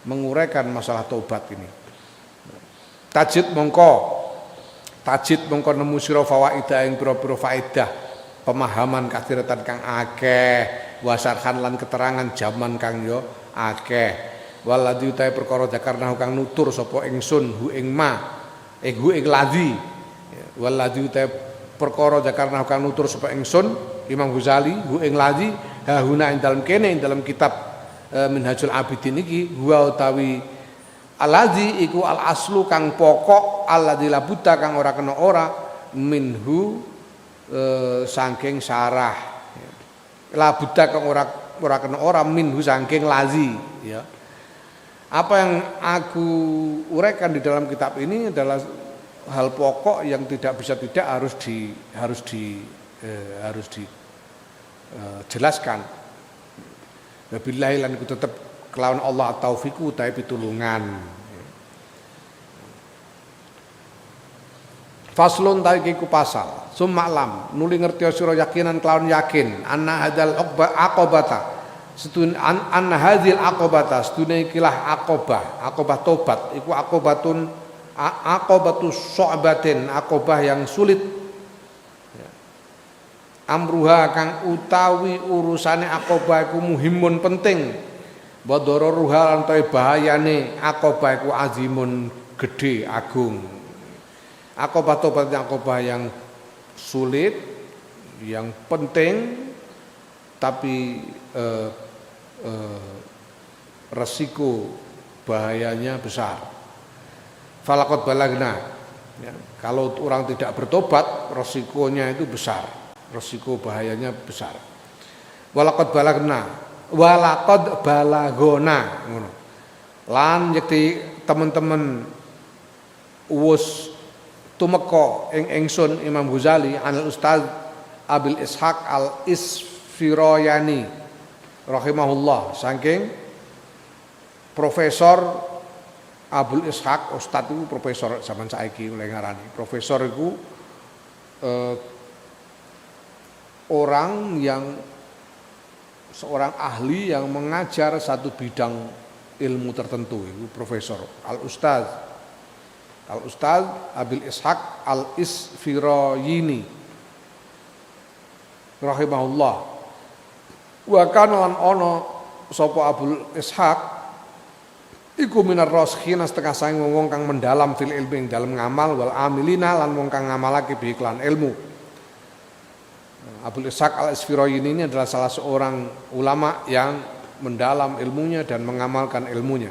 S1: menguraikan masalah taubat ini. Tajid mongko nemu sira fawaida ing pira-pira faedah pemahaman kathiratan kang akeh, wasarhan lan keterangan jaman kang yo akeh. Waladhi utahe perkara jakarna kang nutur sapa ingsun hu ing ladhi. Waladhi utahe perkara jakarna kang nutur sapa ingsun Imam Ghazali hu ing ladhi hahuna ing dalam kene ing dalam kitab Minhajul Abidin iki huwa utawi Alladzi iku al aslu kang pokok, alladzi la buta kang ora kena ora minhu saking syarah. La buta kang ora kena ora minhu saking lazi, ya. Apa yang aku uraikan di dalam kitab ini adalah hal pokok yang tidak bisa tidak harus dijelaskan. Wabillahi lan iku tetep kelawan Allah taufiku utawi pitulungan. Faslun ta iku pasal. Summa lam nuli ngerti sira yakinan kelawan yakin anna hadzal aqabata setun anna hadzil aqabata setune ikilah aqabah tobat iku aqabatus syu'batin aqabah yang sulit. Amruha kang utawi urusane aqabah iku muhimun penting. Wa dararuha lan bahayane aqabah iku azimun gede agung. Aqabah tobat aqabah yang sulit, yang penting, tapi resiko bahayanya besar. Falaqad balagna, ya, kalau orang tidak bertobat resikonya itu besar, resiko bahayanya besar. Walaqad balagona ngono. Lan yekti teman-teman wus tumeka ingsun Imam Ghazali anil Ustaz Abil Ishaq Al Isfirayani rahimahullah saking Profesor Abul Ishaq, Ustaz itu profesor zaman saiki oleh ngarani. Profesor itu orang yang seorang ahli yang mengajar satu bidang ilmu tertentu, itu profesor. Al Ustaz Abil Ishaq Al Isfirayini rahimahullah. Wa kana lan ana sapa Abul Ishaq iku minar rasikhina setengah saing wong kang mendalam fil ilmi ing dalem ngamal wal amilina lan wong kang ngamalake bi iklan ilmu. Abul Ishaq Al-Isfirayini ini adalah salah seorang ulama yang mendalam ilmunya dan mengamalkan ilmunya.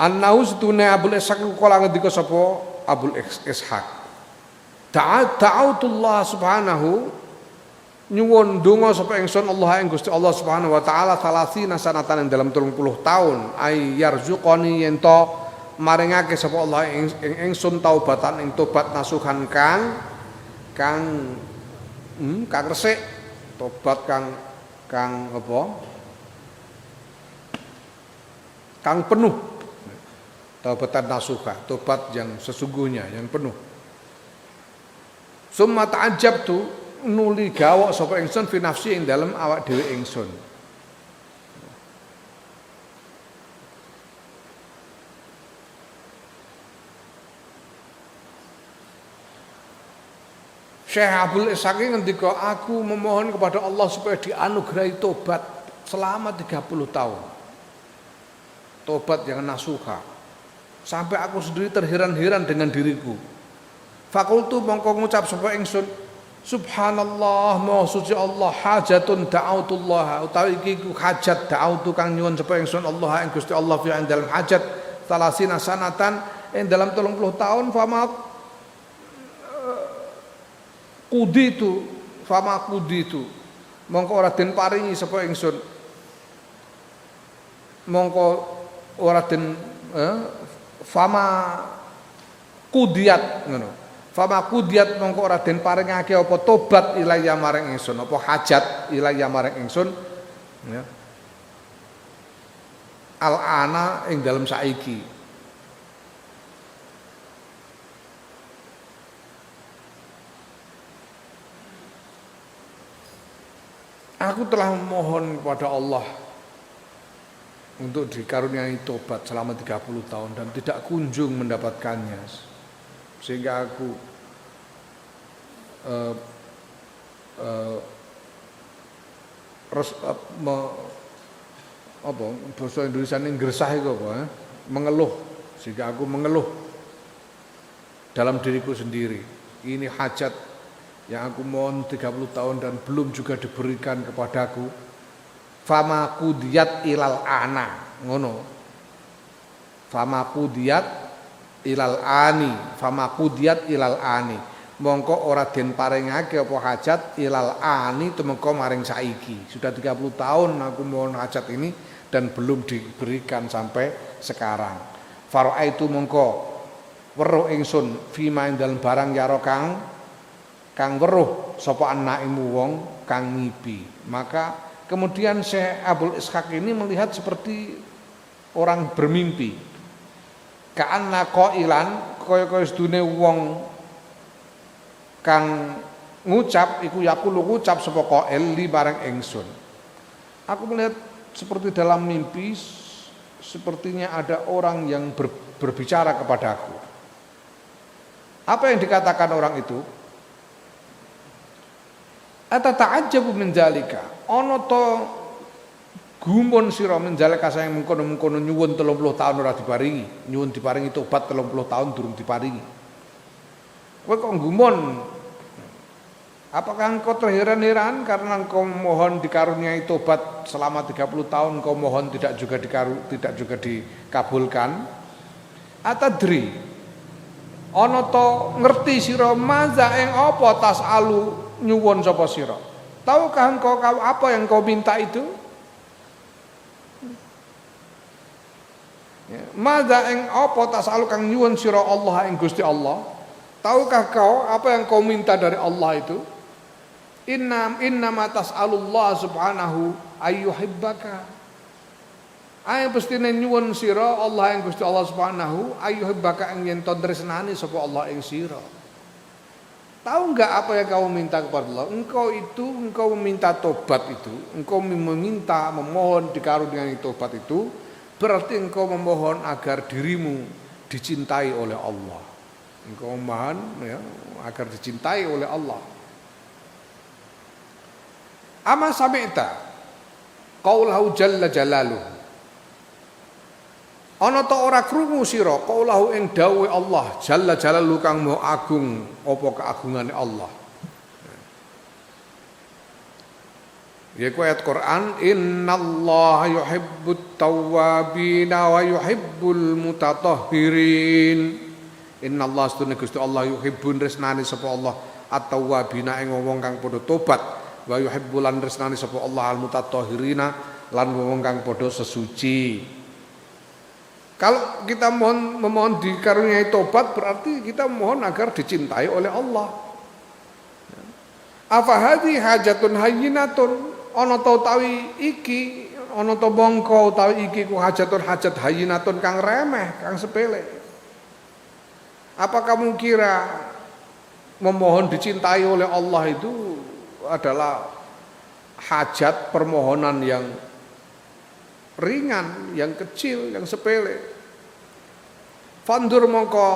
S1: Annahu setune Abul Ishaq kala ngendika sapa Abul Ishaq. Ta'autullah subhanahu nyuwun donga sapa ingsun Allah ing Gusti Allah Subhanahu wa taala salasina sanatan ing dalam 30 tahun ay yarzuqani yen to maringake sapa Allah ing ingsun taubatan ing tobat nasuhan kang resik, tobat kang apa? Kang penuh. Taubatan nasuha, tobat yang sesungguhnya, yang penuh. Summa ta'ajjabtu nuli gawok sapa ingsun fi nafsi ing dalem awak dhewe ingsun. Syekh Abdul Ishaq ngendika aku memohon kepada Allah supaya dianugerahi tobat selama 30 tahun. Tobat yang nasuha. Sampai aku sendiri terheran-heran dengan diriku. Fakultu mongko ngucap sapa ingsun Subhanallah, maha suci Allah, hajatun da'autullah utawi iki hajat da'autu kang nyuwun sapa ingsun Allah ing Gusti Allah fi dalam hajat salasina sanatan ing dalam 30 tahun fama kuditu mongko ora den paringi sapa ingsun mongko ora den fama kudiat ngono. Fama kudiat mongko ora den paringake apa tobat ilaya maring ingsun apa hajat ilaya maring ingsun ya. Al ana ing dalem saiki. Aku telah memohon kepada Allah untuk dikaruniai tobat selama 30 tahun dan tidak kunjung mendapatkannya. Sehingga aku bahasa Indonesia ini gresah itu apa mengeluh, sehingga aku mengeluh dalam diriku sendiri. Ini hajat yang aku mohon 30 tahun dan belum juga diberikan kepadaku. Fama qudiyat ilal ana ngono. famakudiyat ilal ani mongko ora den paringake apa hajat ilal ani tumeka maring saiki. Sudah 30 tahun aku mohon hajat ini dan belum diberikan sampai sekarang. Faraitu mongko weruh ingsun fima ing dalem barang yaro kang weruh sapa anaimu wong kang ngipi. Maka kemudian Syekh Abdul Ishaq ini melihat seperti orang bermimpi. Ka'anna qailan kaya-kaya sedune wong kang ngucap iku yaqulu ngucap sapa qail li bareng ingsun. Aku melihat seperti dalam mimpi sepertinya ada orang yang berbicara kepadaku. Apa yang dikatakan orang itu? Atata'ajjabu min zalika. Ana to gumun sira min zalika sayang mengkono-mengkono nyuwun 30 tahun ora diparingi, nyuwun diparingi tobat 30 tahun durung diparingi. Kowe kok gumun? Apakah engkau terheran-heran karena engkau mohon dikaruniai tobat selama 30 tahun engkau mohon tidak juga dikabulkan? Atadri ana to ngerti sira maza ing apa tasalu nyuwun sapa sira? Tahukah engkau apa yang kau minta itu? Maza ing apa tasalu kang nyuwun sira Allah ing Gusti Allah? Tahukah kau apa yang kau minta dari Allah itu? Innama tas'alullah subhanahu ayyuhibbaka. Ayo pestine nyuwun sira Allah ing Gusti Allah subhanahu ayyuhibbaka ing yen to tresnani sapa Allah ing sira. Tahu enggak apa yang kau minta kepada Allah? Engkau meminta tobat itu, engkau memohon dikaruniai tobat itu, berarti engkau memohon agar dirimu dicintai oleh Allah. Engkau memohon ya, agar dicintai oleh Allah. Ama sami'ta qaulahu jalla jalaluhu. Ana ta ora krungu sira qaulahu ing dawuhe Allah jalla jalaluhu kang maha agung apa keagungane Allah. Yaiku ayat Quran, innallaha yuhibbut tawwabina wa yuhibbul mutatahhirin. Innallaha astune Gusti Allah yuhibbun resnani sapa Allah at-tawwabina ing wong kang padha tobat. Wa yuhibbulan resnani sapa Allah al-mutatahhirina lan wong kang padha sesuci. Kalau kita memohon dikaruniai tobat berarti kita mohon agar dicintai oleh Allah. Afa hadhi hajatun hayyinatun ana ta utawi iki ana ta mongko utawi iki ku hajatun hajat hayyinatun kang remeh, kang sepele. Apa kamu kira memohon dicintai oleh Allah itu adalah hajat permohonan yang ringan, yang kecil, yang sepele? Fandur mongko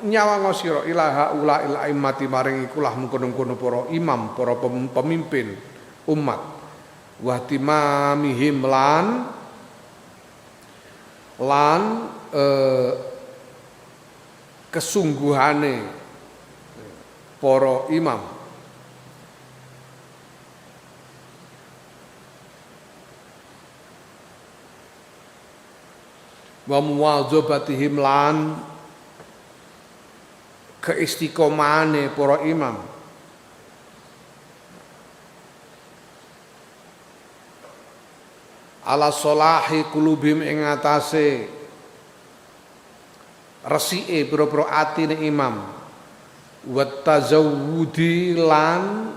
S1: nyawang sira ilaha ula il aimmati maring ikulah mengkono-kono para imam, para pemimpin umat. Wa timamihim lan kesungguhane para imam. Wa muwadzabatihim lan keistiqomahane para imam. Ala solahi kulubim ing atase resike pira-pira atine imam. Wa tazawwudi lan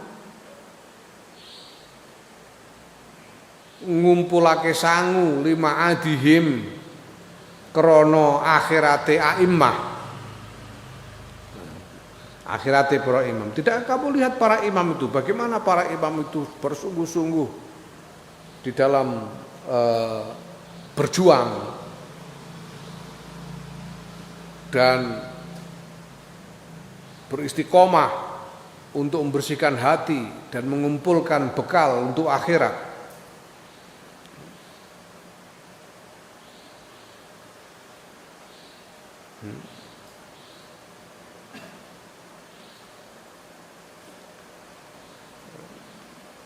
S1: ngumpulake sangu lima adihim krana akhirate a'immah, akhirate para imam. Tidak kamu lihat para imam itu, bagaimana para imam itu bersungguh-sungguh di dalam berjuang dan beristiqomah untuk membersihkan hati dan mengumpulkan bekal untuk akhirat.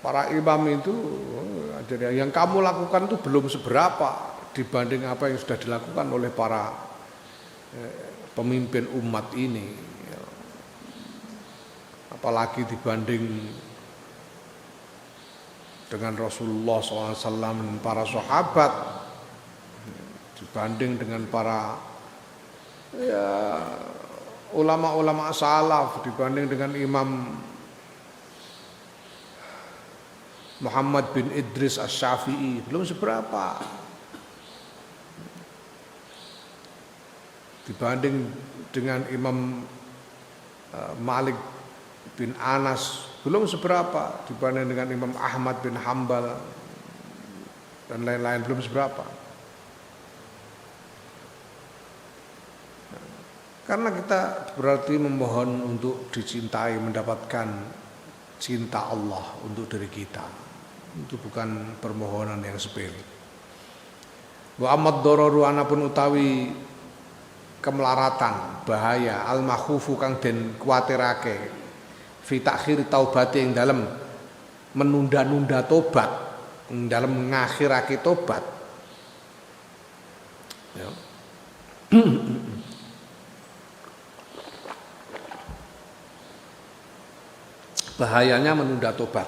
S1: Para imam itu yang kamu lakukan itu belum seberapa dibanding apa yang sudah dilakukan oleh para pemimpin umat ini, apalagi dibanding dengan Rasulullah SAW dan para sahabat, dibanding dengan para ulama-ulama salaf, dibanding dengan Imam Muhammad bin Idris Asy-Syafi'i, belum seberapa. Dibanding dengan Imam Malik bin Anas, belum seberapa. Dibanding dengan Imam Ahmad bin Hambal dan lain-lain, belum seberapa. Karena kita berarti memohon untuk dicintai, mendapatkan cinta Allah untuk diri kita. Itu bukan permohonan yang sepele. Wa amad dararu anapun utawi kemelaratan, bahaya, al makhufu kang den kuwatirake fi takhir taubati ing dalem menunda-nunda tobat, ing dalem ngakhirake tobat. Ya. Bahayanya menunda tobat.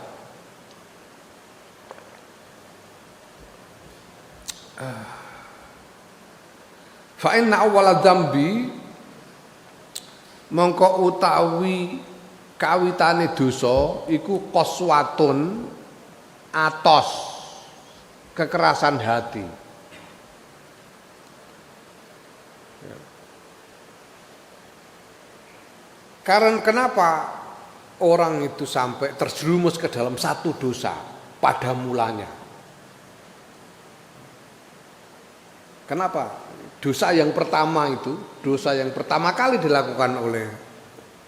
S1: Fa inna awwala dzambi mongko utawi kawitane dosa iku qaswatun, atos, kekerasan hati. Karena kenapa orang itu sampai terjerumus ke dalam satu dosa pada mulanya? Kenapa? Dosa yang pertama itu, dosa yang pertama kali dilakukan oleh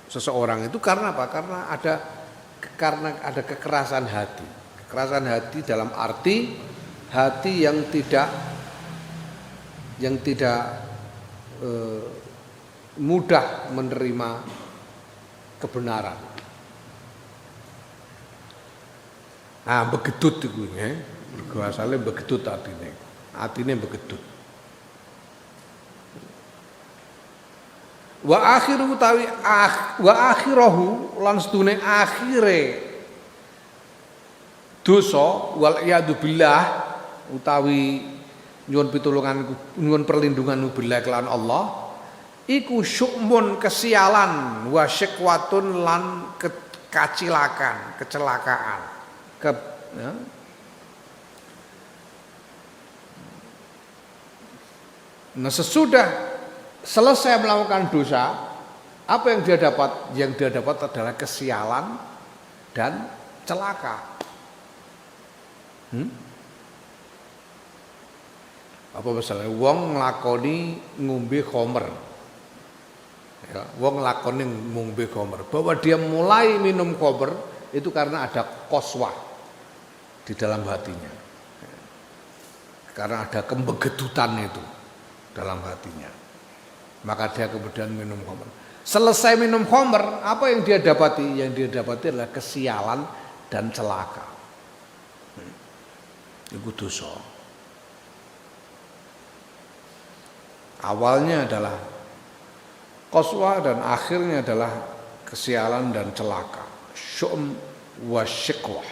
S1: seseorang itu karena apa? Karena ada kekerasan hati. Kekerasan hati dalam arti hati yang tidak mudah menerima kebenaran. Nah, begedut itu ya. Asale begedut atine. Atine begedut. Wa akhirahu lan sedune akhire dosa wal iyadu billah utawi nyuwun perlindunganmu billah kelan Allah iku syukmun, kesialan, wa syikwatun lan kecelakaan. Ya. Nah, sesudah selesai melakukan dosa, apa yang dia dapat? Yang dia dapat adalah kesialan dan celaka. Apa misalnya wong nglakoni ngombe khamr. Ya, wong nglakoni ngombe khamr. Bahwa dia mulai minum khamr itu karena ada qaswah di dalam hatinya. Karena ada kebegedutan itu dalam hatinya. Maka dia kemudian minum khamr. Selesai minum khamr, apa yang dia dapati? Yang dia dapati adalah kesialan dan celaka. Itu dosa. Awalnya adalah qaswah dan akhirnya adalah kesialan dan celaka. Syum wa syikwah.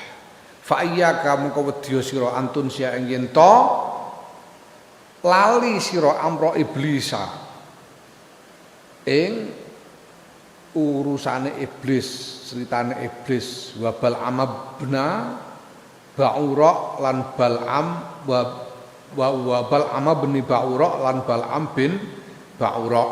S1: Fa iyyaka mengko wedya sira antun sia ing yen to lali sira amra iblisa. Ing urusane iblis, ceritane iblis, wa Bal'am bin Ba'ura lan Bal'am wa Bal'am bin Ba'ura lan Bal'am bin Ba'ura.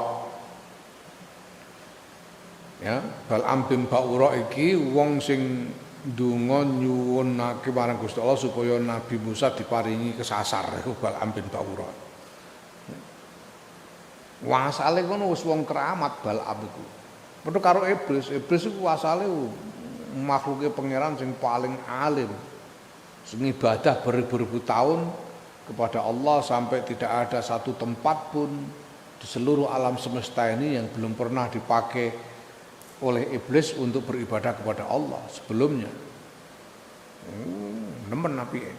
S1: Ya, Bal'am bin Ba'ura iki wong sing ndonga nyuwunake marang Gusti Allah supaya Nabi Musa diparingi kesasar, iku Bal'am bin Ba'ura. Wasale kono wis wong keramat Bal'am iku. Padha karo iblis. Iblis iku wasale makhluke pangeran sing paling alim. Sing ibadah beribu-ribu tahun kepada Allah sampai tidak ada satu tempat pun di seluruh alam semesta ini yang belum pernah dipakai oleh iblis untuk beribadah kepada Allah sebelumnya. Nemen apike.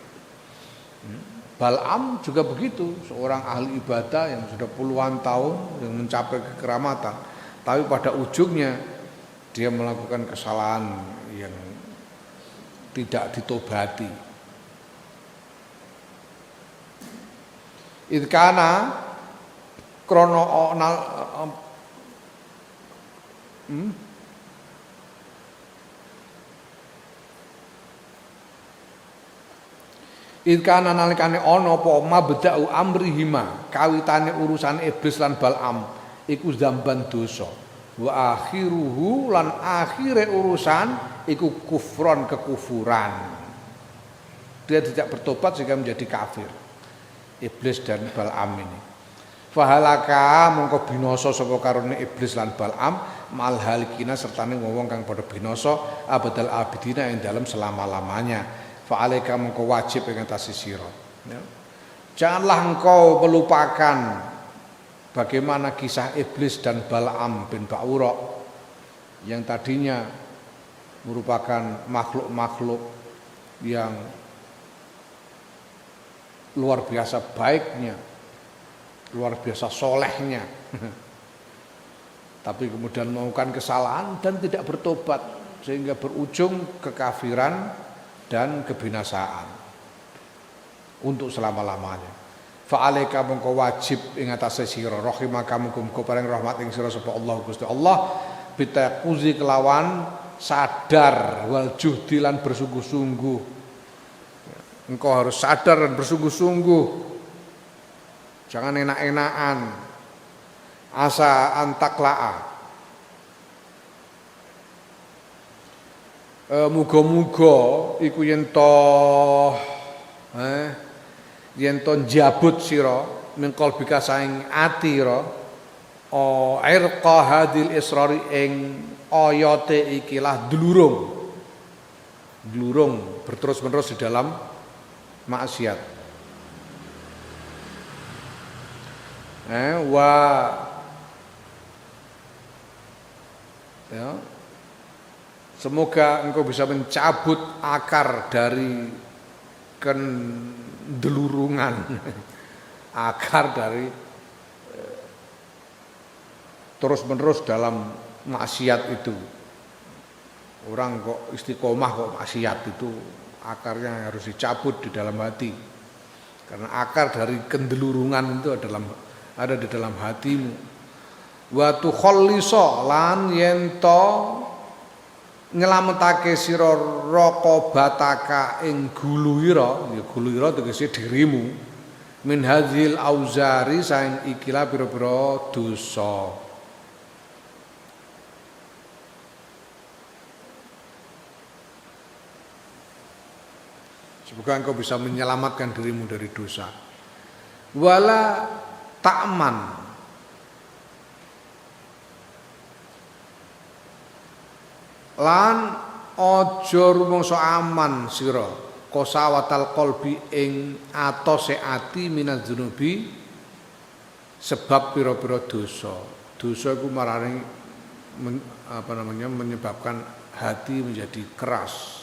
S1: Bal'am juga begitu, seorang ahli ibadah yang sudah puluhan tahun yang mencapai kekeramatan, tapi pada ujungnya dia melakukan kesalahan yang tidak ditobati. Idkana krono Idkana nalikane ana apa mabda'u amrihima kawitane urusan iblis lan Bal'am iku zamban dosa wa akhiruhu lan akhire urusan iku kufron kekufuran. Dia tidak bertobat sehingga menjadi kafir. Iblis dan Bal'am ini. Fahalaka mongko binasa sapa karone iblis lan Bal'am mal halikina sertane wong kang padha binasa abadal abidina ing dalam selama-lamanya. Fa'alaika mengko wajib ing atase sira. Ya. Janganlah engkau melupakan bagaimana kisah iblis dan Bal'am bin Ba'ura yang tadinya merupakan makhluk-makhluk yang luar biasa baiknya, luar biasa solehnya, tapi kemudian melakukan kesalahan dan tidak bertobat sehingga berujung kekafiran dan kebinasaan untuk selama-lamanya. Fa'alaika mongko wajib ing atase sira rahimaka muga-muga paring rahmat ing sira sapa Allah Gusti Allah bitaquzi kelawan sadar wal juhdi lan bersungguh-sungguh. Engkau harus sadar dan bersungguh-sungguh. Jangan enak-enakan. Asa antaklaa. Muga-muga iku yen to njabut sira mingkol bika saing ati ira irqa hadil israri ing oyote ikilah dlurung berterus-menerus di dalam maksiat. Ya. Semoga engkau bisa mencabut akar dari kendelurungan, akar dari terus-menerus dalam maksiat itu. Orang kok istiqomah kok maksiat itu akarnya harus dicabut di dalam hati. Karena akar dari kendelurungan itu ada di dalam hatimu. Wa tukhallisa lan yento nyelametake sira raqabataka ing guluira, ya guluira tegese dirimu min hadzil auzari saing ikilah pira-pira dosa. Semoga engkau bisa menyelamatkan dirimu dari dosa. Wala ta'man lan aja rumangsa aman sira qasawatal qalbi ing atose ati minaz dzunubi sebab pira-pira dosa. Dosa iku marani menyebabkan hati menjadi keras.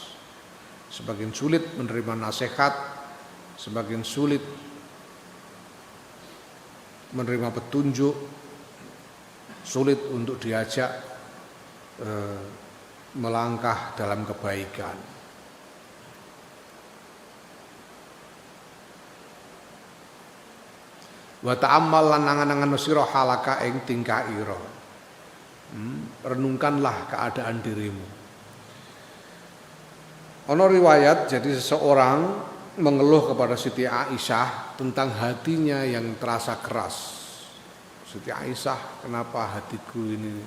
S1: Semakin sulit menerima nasihat, semakin sulit menerima petunjuk, sulit untuk diajak melangkah dalam kebaikan. Wa ta'ammal lan angan-angan sira halaka ing tingkah ira. Renungkanlah keadaan dirimu. Ana riwayat jadi seseorang mengeluh kepada Siti Aisyah tentang hatinya yang terasa keras. Siti Aisyah, kenapa hatiku ini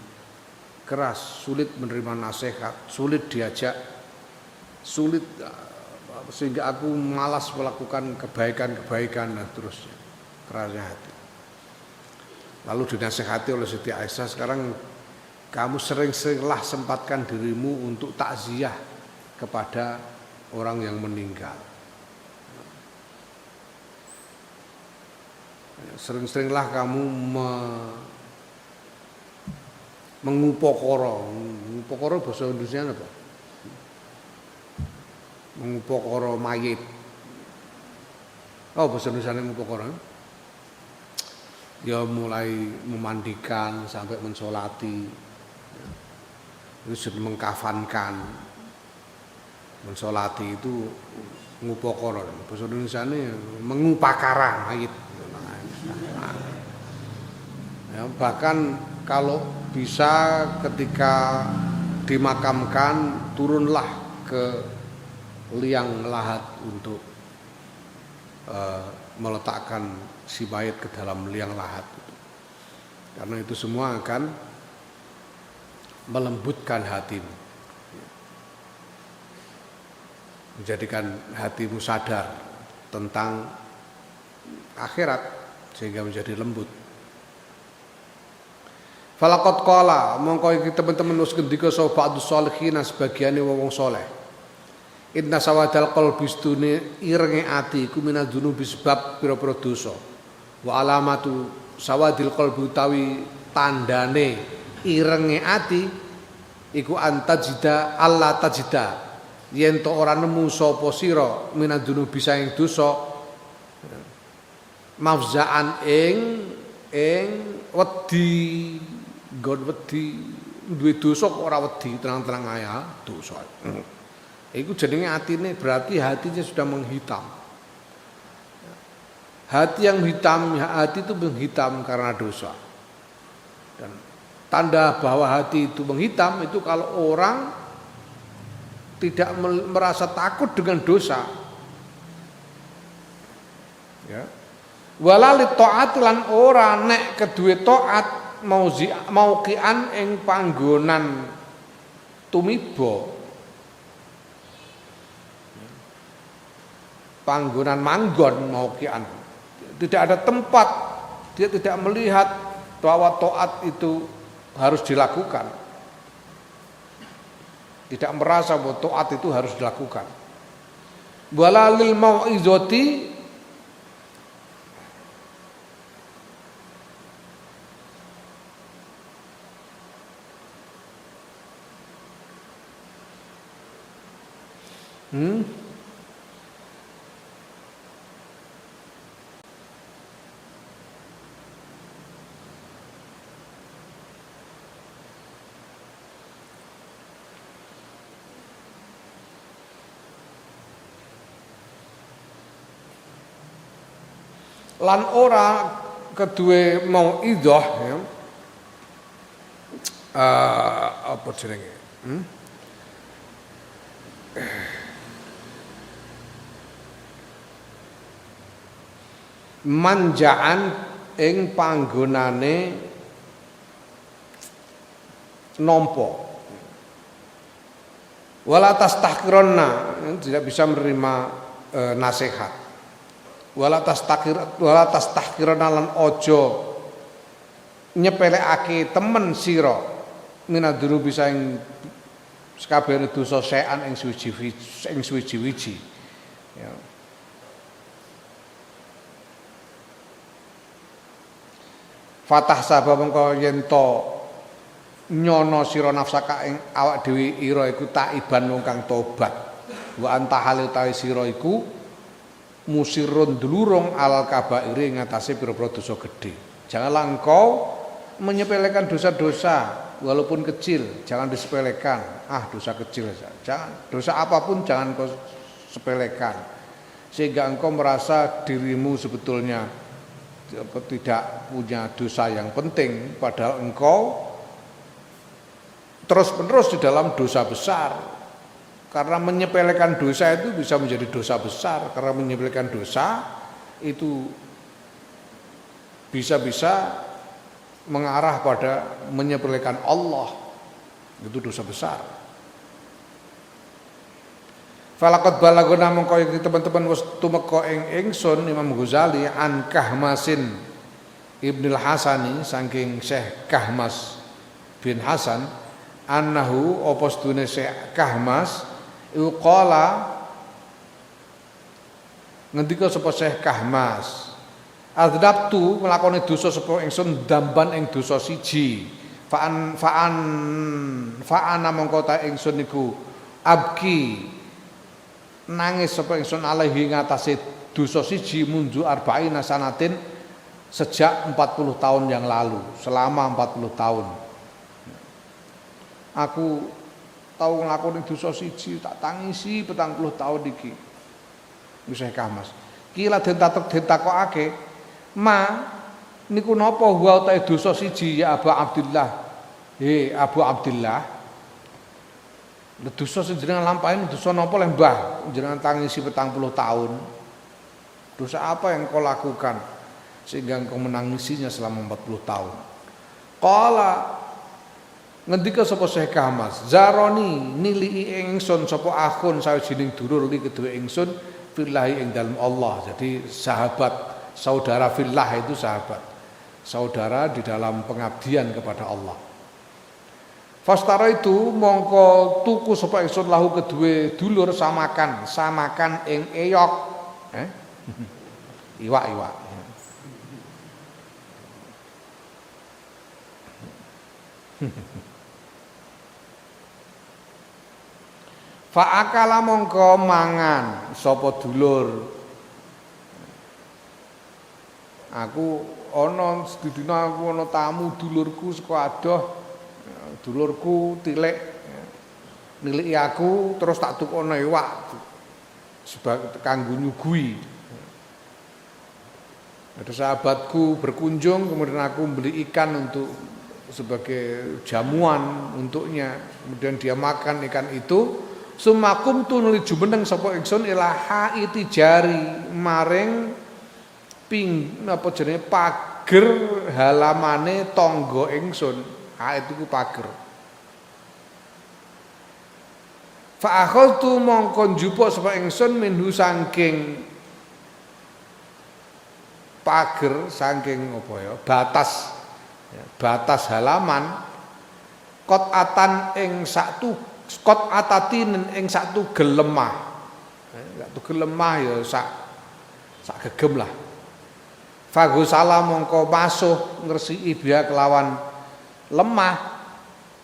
S1: keras, sulit menerima nasihat, sulit diajak, sulit sehingga aku malas melakukan kebaikan-kebaikan dan terusnya. Kerasnya hati. Lalu dinasihati oleh Siti Aisyah, sekarang kamu sering-seringlah sempatkan dirimu untuk takziah kepada orang yang meninggal. Sering-seringlah kamu mengupokoro bahasa Indonesia apa? Mengupokoro mayit. Oh, basa Indonesiane ngupakara. Ya mulai memandikan sampai mensolati. Itu sudah mengkafankan. Mensolati itu ngupakara. Basa Indonesiane mengupakara mayit. Ya, bahkan kalau bisa ketika dimakamkan turunlah ke liang lahat untuk meletakkan si mayit ke dalam liang lahat. Karena itu semua akan melembutkan hatimu, menjadikan hatimu sadar tentang akhirat sehingga menjadi lembut. Falaqad qala mongko iki teman-teman wis ngendika sapa ba'dus sholihin sebagiane wong saleh. Inna sawadal qalbi stune irenge ati iku minadzunubi sebab pira-pira dosa. Wa alamatu sawadil qalbi utawi tandane irenge ati iku antajida alla tajida yen to ora nemu sapa sira minadzunubi saing dosa mafzaan ing wedi nggon wedi duwe dosa kok ora wedi terang-terang ae dosa. Iku jenenge atine berarti hatinya sudah menghitam. Hati yang hitam, hati itu menghitam karena dosa. Dan tanda bahwa hati itu menghitam itu kalau orang tidak merasa takut dengan dosa. Ya. Walali taat lan ora nek kedue taat mauqian ing panggonan tumiba, panggonan manggon mauqian, tidak ada tempat, dia tidak melihat bahwa taat itu harus dilakukan, tidak merasa bahwa taat itu harus dilakukan. Walalil mau'izati lan ora kedue mau idoh ya. Apa jenenge? Manjaan ing panggonane nampa. Wala tastahqironna, tidak bisa menerima nasihat. Wala tastahqironna lan aja nyepelekake temen sira minaduru bisa ing sakabehane dosa sean ing suwiji-wiji. Ya. Fatah sabab mengko yen to nyono sira nafsaka ing awak dhewe ira iku taiban wong kang tobat. Wa anta halil tawi sira iku musirun dulurung alal kabairi ngatasé pira-pira dosa gedhe. Janganlah engkau menyepelekan dosa-dosa walaupun kecil, jangan disepelekan. Dosa kecil saja. Jangan, dosa apapun jangan kau sepelekan. Sehingga engkau merasa dirimu sebetulnya tidak punya dosa yang penting, padahal engkau terus-menerus di dalam dosa besar. Karena menyepelekan dosa itu bisa menjadi dosa besar. Karena menyepelekan dosa itu bisa-bisa mengarah pada menyepelekan Allah. Itu dosa besar. Falaqad balagona mongko iki teman-teman wis tumeka ing ingsun Imam Ghazali an Kahmasin Ibnul Hasani saking Syekh Kahmas bin Hasan annahu apa sedune Syekh Kahmas iku qala ngendika sapa Syekh Kahmas adzabtu nglakoni dosa sapa ingsun damban ing dosa siji fa'ana mongko ta ingsun niku abki nangis sapa ingsun alaihi ngatasé dosa siji mundu arba'ina sanatin sejak 40 tahun yang lalu, selama 40 tahun. Aku tahu nglakoni dosa siji tak tangisi 40 tahun iki. Wis Mas. Kila den takokake, "Ma, niku napa wa ta dosa siji ya Abu Abdillah?" Abu Abdillah. Dosa sing jenengan lampahi dosa napa le Mbah? Jenengan tangisi 40 tahun. Dosa apa yang kau lakukan sehingga engkau menangisinya selama 40 tahun? Qala ngendika sapa Syekh Ahmad, "Zaroni nili ingsun sapa akhun sawijining dulur li kedue ingsun fillahi ing dalem Allah." Jadi sahabat, saudara fillah itu sahabat. Saudara di dalam pengabdian kepada Allah. Fastara itu mongko tuku sapa ingsun lahu kedue dulur samakan ing eyok. Iwak. Fa'akala mongko mangan sapa dulur. Aku ana sedina aku ana tamu dulurku saka adoh. Dulurku tilik niliki aku terus tak tukono iwak sebagai kanggo nyugui. Ada sahabatku berkunjung, kemudian aku beli ikan untuk sebagai jamuan untuknya. Kemudian dia makan ikan itu. Sumakum tu nuli jumeneng sapa ingsun ila haiti jari maring pager halamane tangga ingsun. Hait iku pager. Fa akhadtu mongko njupuk sapa ingsun minhu saking pager saking apa ya batas halaman qatatan ing qatatin ing satu gelemah. Satu gelemah ya sak gegem lah. Fagusala mongko masuh ngresiki biya kelawan lemah.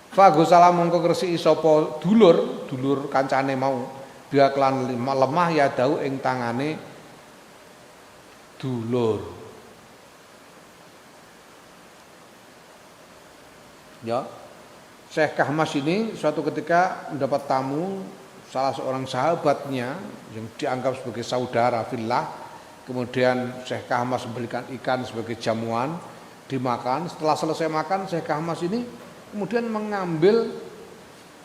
S1: Fagusala mongko ngresiki sapa dulur kancane mau biya kelawan lemah ya dau ing tangane dulur. Ya, Syekh Ahmad ini suatu ketika mendapat tamu salah seorang sahabatnya yang dianggap sebagai saudara fillah. Kemudian Syekh Ahmad memberikan ikan sebagai jamuan, dimakan. Setelah selesai makan, Syekh Ahmad ini kemudian mengambil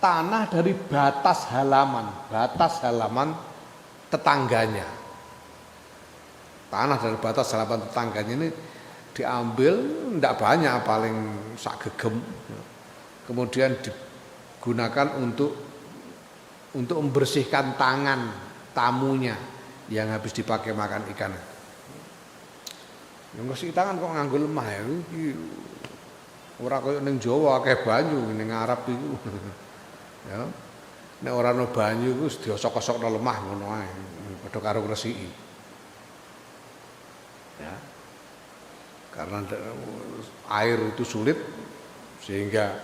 S1: tanah dari batas halaman tetangganya. Tanah dari batas halaman tetangganya ini diambil, tidak banyak, paling sak gegem. Kemudian digunakan untuk membersihkan tangan tamunya yang habis dipakai makan ikan. Yang bersih tangan kok nganggo lemah ya. Ora koyo ning Jawa akeh banyu, ning Arab iku. Ya. Nek ora ono banyu iku diosok-osokno lemah ngono ae, padha karo ngresiki. Ya. Karena air itu sulit sehingga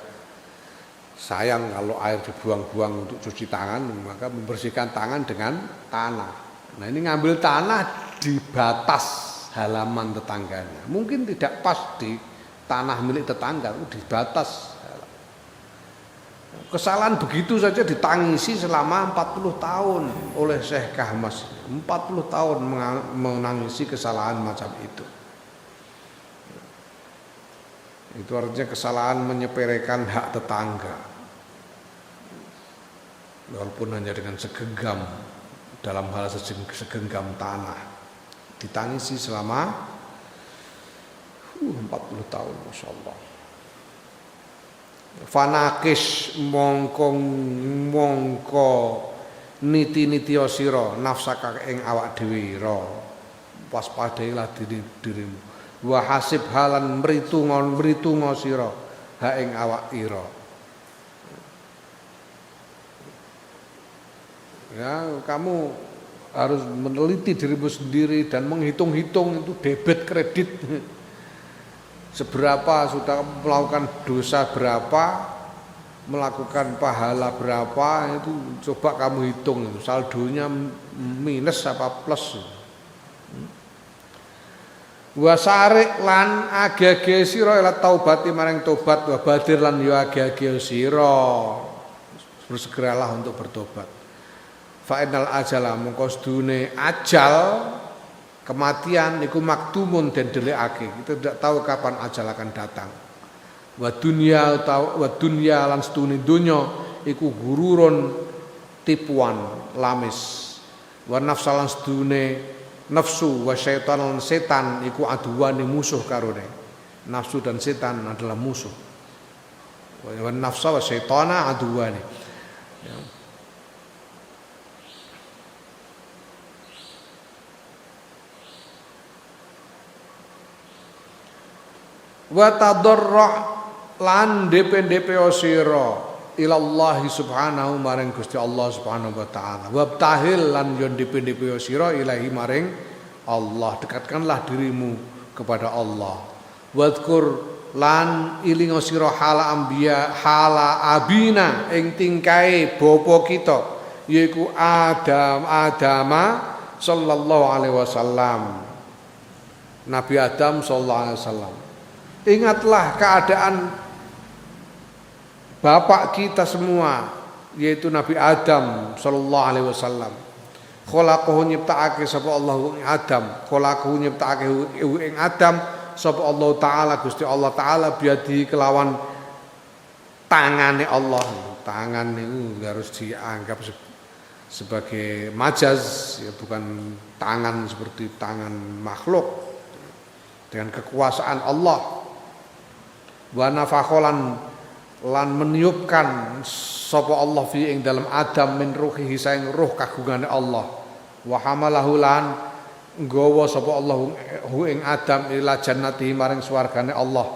S1: sayang kalau air dibuang-buang untuk cuci tangan, maka membersihkan tangan dengan tanah. Nah ini ngambil tanah di batas halaman tetangganya. Mungkin tidak pas di tanah milik tetangga, di batas. Kesalahan begitu saja ditangisi selama 40 tahun oleh Syekh Ahmad. 40 tahun menangisi kesalahan macam itu. Itu artinya kesalahan menyepelekan hak tetangga. Walaupun hanya dengan segenggam, dalam hal segenggam tanah. Ditangisi selama 40 tahun, Masya Allah. Fanakis mongko niti-niti sira nafsaka ing awak dhewe ira. Waspadailah dirimu. Wa hasib halan mritunga sira ha ing awak ira. Ya, kamu harus meneliti dirimu sendiri dan menghitung-hitung itu debit kredit. Seberapa sudah melakukan dosa berapa, melakukan pahala berapa itu coba kamu hitung itu saldonya minus apa plus. Wa sarik lan age-age sira ila taubati maring tobat wa badir lan yo age-age sira bersegeralah untuk bertobat. Fa innal ajala mungko sedune ajal kematian niku maktumun den delikake. Kita tidak tahu kapan ajal akan datang. Wa dunya lan sedune donya iku gururun tipuan lamis. Wa nafsalan sedune nafsu wa syaitan lan setan iku aduwane musuh karone. Nafsu dan setan adalah musuh. Wa nafsa wa syaitana aduwane. Ya. Wa tadarra lan DP sira ilallahi subhanahu maring Gusti Allah subhanahu wa ta'ala wabtahil lan yon DP sira ilahi maring Allah, dekatkanlah dirimu kepada Allah. Wadkur lan ilinga sira hala anbiya hala abina ing tingkae bapa kita yaiku Adama sallallahu alaihi wasallam, Nabi Adam sallallahu alaihi wasallam. Ingatlah keadaan bapak kita semua yaitu Nabi Adam sallallahu alaihi wasallam. Khalaqahu nyiptakake sapa Allah ing Adam, khalaqahu nyiptakake ing Adam sapa Allah taala Gusti Allah taala biadi kelawan tangane Allah. Tangan niku harus dianggap sebagai majaz ya, bukan tangan seperti tangan makhluk, dengan kekuasaan Allah. Wa nafakholan lan meniupkan sapa Allah fi ing dalam Adam min ruhihi saing ruh kagungane Allah. Wa hamalahu lan nggawa sapa Allah hu ing Adam ila jannatihi maring swargane Allah.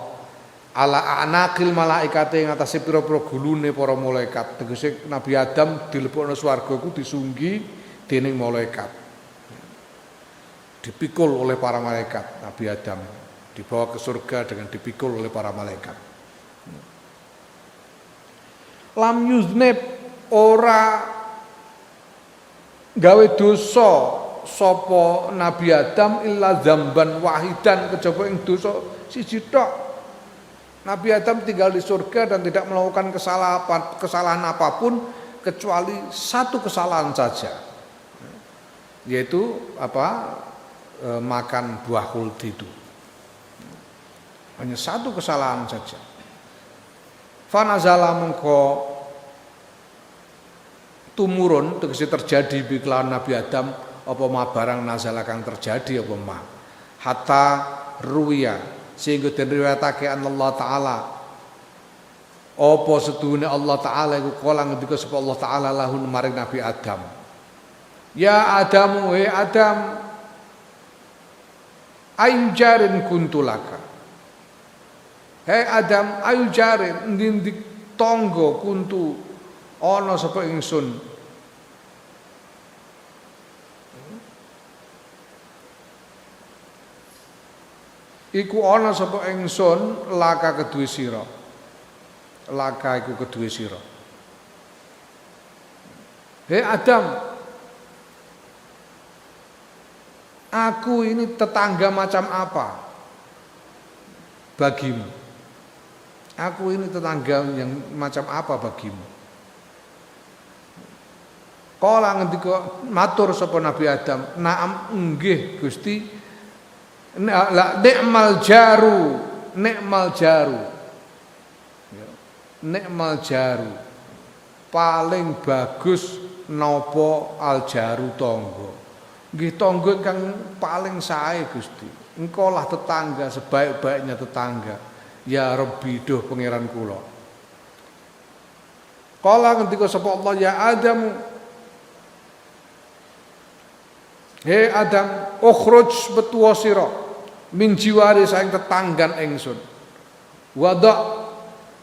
S1: Ala anaqil malaikate ing atase pira-pira gulune para malaikat. Tegese Nabi Adam dilebokno swarga iku disunggi dening malaikat. Dipikul oleh para malaikat Nabi Adam, dibawa ke surga dengan dipikul oleh para malaikat. Lam yuznib ora gawe dosa sapa Nabi Adam illa dzamban wahidan kejaba ing dosa siji tok. Nabi Adam tinggal di surga dan tidak melakukan kesalahan apapun kecuali satu kesalahan saja, yaitu makan buah khuldi itu. Hanya satu kesalahan saja. Fanazala mengko tumurun tegese terjadi bi kelawan Nabi Adam apa ma barang nazala kang terjadi apa ma hatta ruwiya sehingga den riwayatake Allah taala apa sedune Allah taala iku kala ngendika sapa Allah taala lahun maring Nabi Adam, ya Adam he Adam ayu jarin kuntulaka. Hei Adam ayu jarin ndi tangga kuntu ana sapa ingsun. Iku ana sapa ingsun laka kedue sira. Laka iku kedue sira. Hei Adam, aku ini tetangga macam apa bagimu? Aku ini tetangga yang macam apa bagimu? Kala ngendika matur sapa Nabi Adam, "Na'am nggih Gusti. Nikmal jaru, nikmal jaru." Nikmal jaru. Paling bagus napa aljaru tangga. Nggih tangga kang paling sae Gusti. Engkau lah tetangga sebaik-baiknya tetangga. Ya Rabbi duh pangeran kula. Kala ngendika sapa Allah, ya Adam, he Adam, ukhruj betuwa sira min jiwari saing tetanggan ingsun. Wada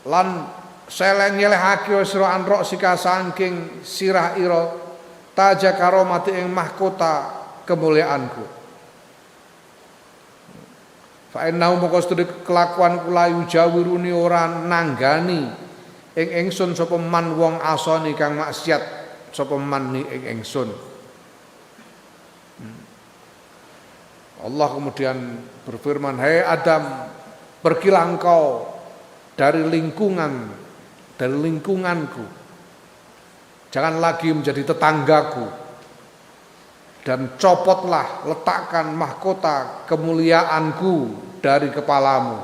S1: lan selen nyelehake sira anrok sika saking sirah ira taja karomati ing mahkota kemuliaanku. Fa innahu moko studi kelakuan kula yujawiruni ora nanggani ing ingsun sapa man wong asani kang maksiat sapa man ni ing ingsun. Allah kemudian berfirman, "Hai Adam, pergilah engkau dari lingkunganku. Jangan lagi menjadi tetanggaku. Dan copotlah, letakkan mahkota kemuliaanku dari kepalamu.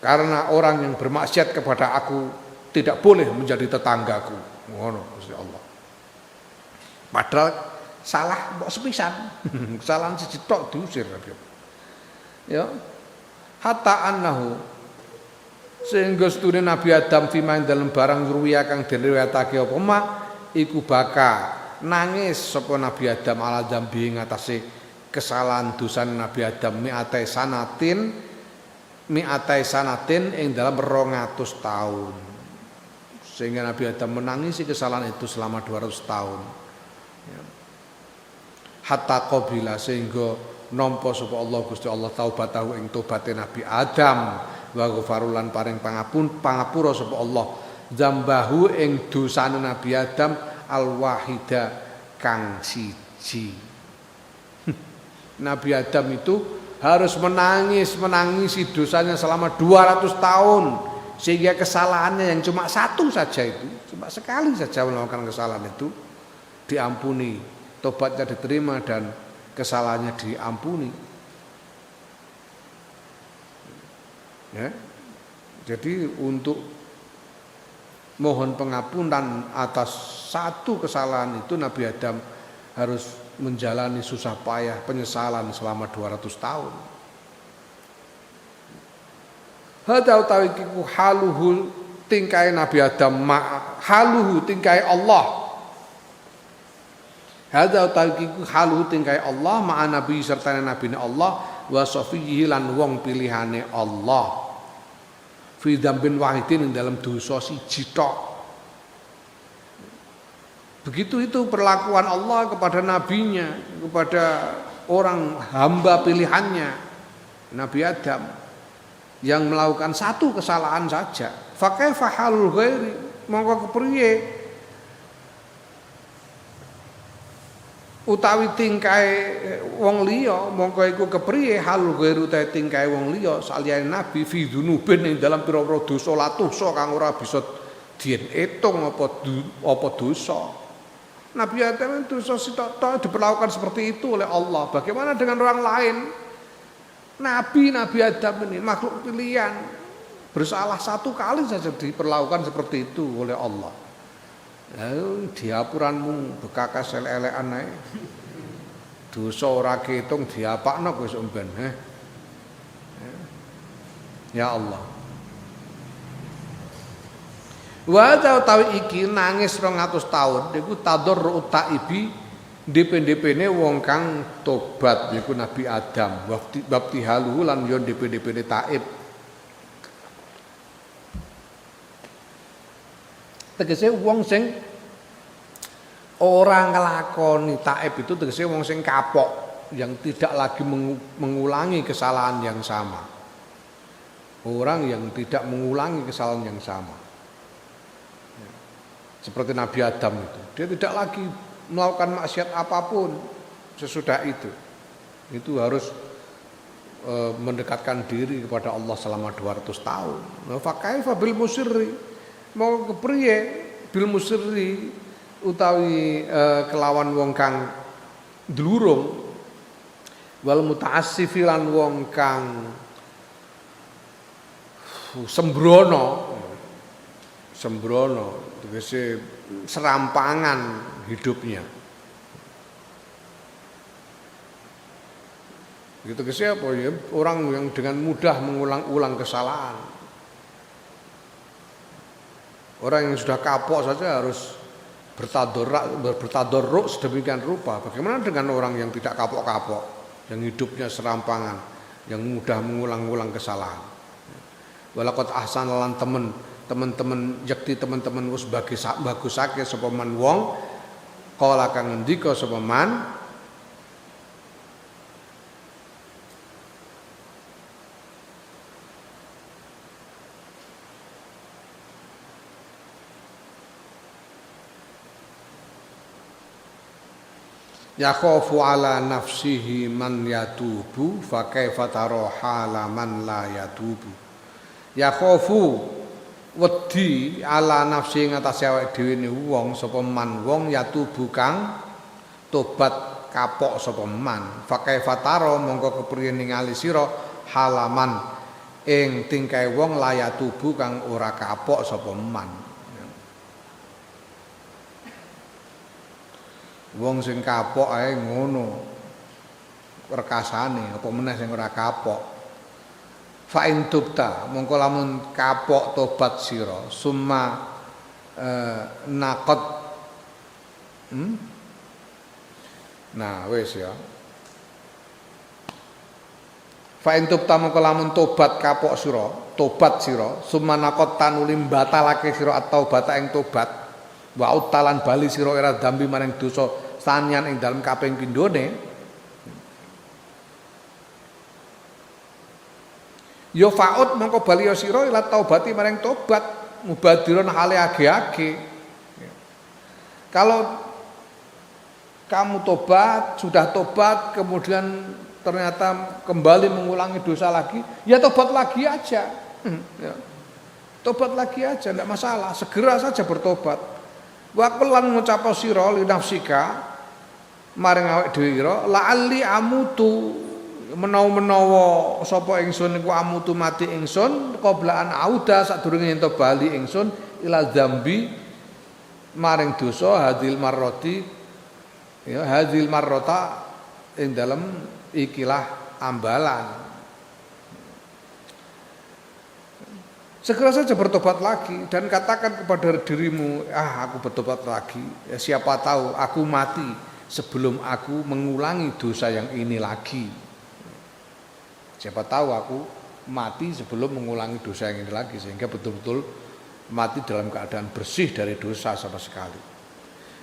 S1: Karena orang yang bermaksiat kepada aku tidak boleh menjadi tetanggaku." Ngono Gusti Allah. Padahal salah mbok sepisan. Kesalahan siji tok diusir. Ya. Hatta annahu sehingga sedune Nabi Adam fima dalam barang ruwiya kang diriwayatake apa mak iku baka nangis sapa Nabi Adam ala dzambi ngatasé kesalahan dosa Nabi Adam mi'atai sanatin ing dalam 200 tahun. Sehingga Nabi Adam menangisi kesalahan itu selama 200 tahun. Ya. Hatta qabila sehingga nampa sapa Allah Gusti Allah taubatahu ing tobaté Nabi Adam wa ghafarulan paring pangapura sapa Allah zambahu ing dosane Nabi Adam al-wahida kang siji. Nabi Adam itu harus menangisi dosanya selama 200 tahun sehingga kesalahannya yang cuma satu saja itu, cuma sekali saja melakukan kesalahan itu diampuni. Tobatnya diterima dan kesalahannya diampuni. Ya. Jadi untuk mohon pengampunan atas satu kesalahan itu Nabi Adam harus menjalani susah payah penyesalan selama 200 tahun. Hada utawi kiku haluhu tingkai Nabi Adam haluhu tingkai Allah. Hadza utawi halu tingkai Allah ma'a nabi serta nabine Allah wa safihi lan wong pilihane Allah fi dzambin wahidin dalam dosa siji tok. Begitu itu perlakuan Allah kepada nabinya, kepada orang hamba pilihannya Nabi Adam yang melakukan satu kesalahan saja. Fa kaifa halul ghairi mongko kepriye utawi tingkae wong liya mongko iku kepriye hal ghairu ta tingkae wong liya saliyane nabi fi dzunubin ing dalam pira-pira dosa latusa kang ora bisa dienetung apa dosa. Nabi Adam itu dosa sitok-tok diperlakukan seperti itu oleh Allah. Bagaimana dengan orang lain? Nabi Adam ini makhluk pilihan bersalah satu kali saja diperlakukan seperti itu oleh Allah. Diapuranmu bekakas elek-elekan ae. Dosa ora ketung diapakno wis umben. Ya Allah. Wa tawi iki nangis 200 tahun niku tadarru taibi DP-DP-ne wong kang tobat niku Nabi Adam babti halu lan yo DP-DP-ne taib. Tegese wong sing ora nglakoni taib itu tegese wong sing kapok yang tidak lagi mengulangi kesalahan yang sama. Orang yang tidak mengulangi kesalahan yang sama. Seperti Nabi Adam itu, dia tidak lagi melakukan maksiat apapun sesudah itu. Itu harus mendekatkan diri kepada Allah selama 200 tahun. Fa kaifa bil musirri? Mau kepriye bil musirri utawi kelawan wong kang dlurung wal mutaassifi lan wong kang sembrono tegese serampangan hidupnya. Gitu tegese apa ya? Orang yang dengan mudah mengulang-ulang kesalahan. Orang yang sudah kapok saja harus bertadarruk sedemikian rupa. Bagaimana dengan orang yang tidak kapok-kapok, yang hidupnya serampangan, yang mudah mengulang-ulang kesalahan. Walaqad ahsana lan teman-teman yakti teman-teman wis bagusake sapa man wong kala kang ngendika sapa man yakhafu ala nafsihi man yatubu fa kaifa tara hala man la yatubu. Yakhafu wedi ala nafsi ngatas awake dhewe ne wong sapa man wong yatubu kang tobat kapok sapa man. Fa kaifa tara mongko kepriye ningali sira halaman ing tingkae wong la yatubu kang ora kapok sapa man. Wong sing kapok ae ngono rekasane apa meneh sing ora kapok. Fa in tubta mongko lamun kapok tobat sira summa naqad nah wis ya. Fa in tubta mongko lamun tobat kapok sira tobat sira summa naqad tanuli batalake sira at-taubat ing tobat wa utalan bali sira ira dambi maring dosa sanyan ing dalem kaping pindhone ya faut mongko bali sira ila taubati maring tobat mubadiron hale age-age. Kalau kamu tobat, sudah tobat kemudian ternyata kembali mengulangi dosa lagi, ya tobat lagi aja. Ya. Tobat lagi aja, tidak masalah, segera saja bertobat. Wa qullan ngucapa sira li nafsika maring awake dhewe ira la'alli amutu menawa sapa ingsun iku amutu mati ingsun qablaan auda sadurunge yen to bali ingsun ila dzambi maring dosa hadil marrati ya hadil marrata ing dalem ikilah ambalan. Segera saja bertobat lagi dan katakan kepada dirimu, aku bertobat lagi. Ya, siapa tahu aku mati sebelum aku mengulangi dosa yang ini lagi. Siapa tahu aku mati sebelum mengulangi dosa yang ini lagi sehingga betul-betul mati dalam keadaan bersih dari dosa sama sekali.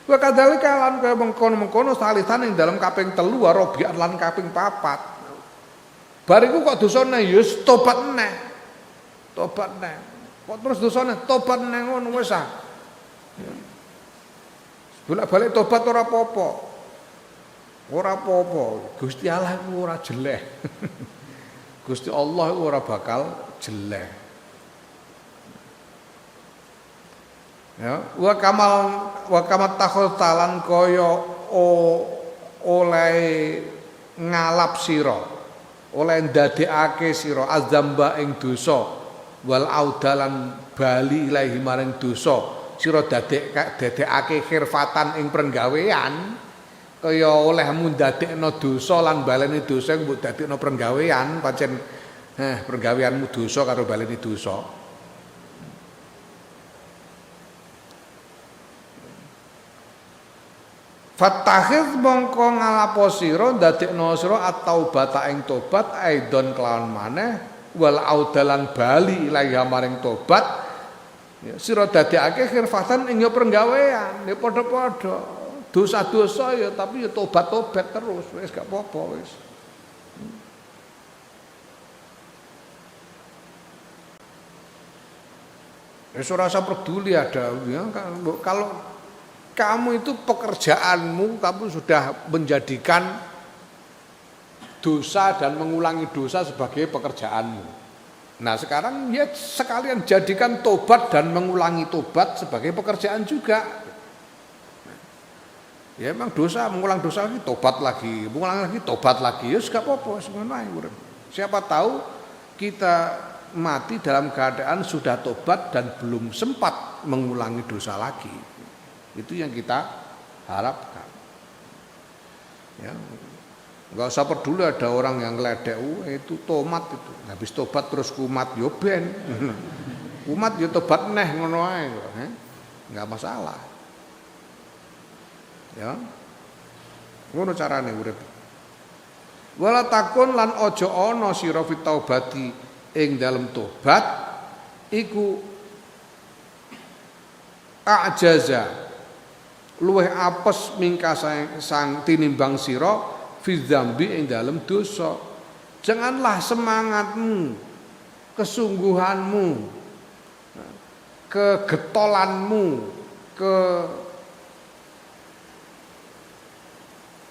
S1: Wa kadzalika lan kaya mengkono-mengkono salisan ing dalam kaping 3 robian lan kaping 4. Bariku kok dosane ya tobat neh. Tobat neh. Kok terus dosane tobat neh ngono wis ah. Bolak-balik tobat ora apa-apa. Ora apa-apa, Gusti Allah iku ora jeleh. Gusti Allah iku ora bakal jeleh. Ya, wa kamal takhul talan kaya oleh ngalap sira, oleh ndadekake sira azamba ing dosa wal audalan bali ilahi maring dosa sira dadekake khirfatan ing penggawean. Kaya olehmu ndadekno dosa lan baleni dosa mbok dadekno penggawean pancen penggaweanmu dosa karo baleni dosa. Fattakhidz mongko ngalapo sira ndadekno sira at-taubata ing tobat aidon kelawan maneh wal audalan bali ilahi maring tobat ya sira dadekake khirfatan ing penggawean ya padha-padha. Dosa-dosa ya tapi ya tobat-tobat terus wis gak apa-apa wis. Wis ora usah peduli ada ya, kalau kamu itu pekerjaanmu kamu sudah menjadikan dosa dan mengulangi dosa sebagai pekerjaanmu. Nah, sekarang ya sekalian jadikan tobat dan mengulangi tobat sebagai pekerjaan juga. Ya memang dosa, mengulang dosa lagi tobat lagi, mengulang lagi tobat lagi. Ya gak apa-apa, sebenarnya. Siapa tahu kita mati dalam keadaan sudah tobat dan belum sempat mengulangi dosa lagi. Itu yang kita harapkan. Ya, nggak usah peduli ada orang yang ngeledek, itu tomat itu, habis tobat terus kumat, yo ben, kumat yo tobat neh ngono ae, nggak masalah. Ya, ngono carane urip. Wala takun lan ojo ana sira fit taubati ing dalem tobat iku ajaza luweh apes mingkas sang tinimbang sira fi dzambi ing dalem dosa. Janganlah semangatmu, kesungguhanmu, kegetolanmu,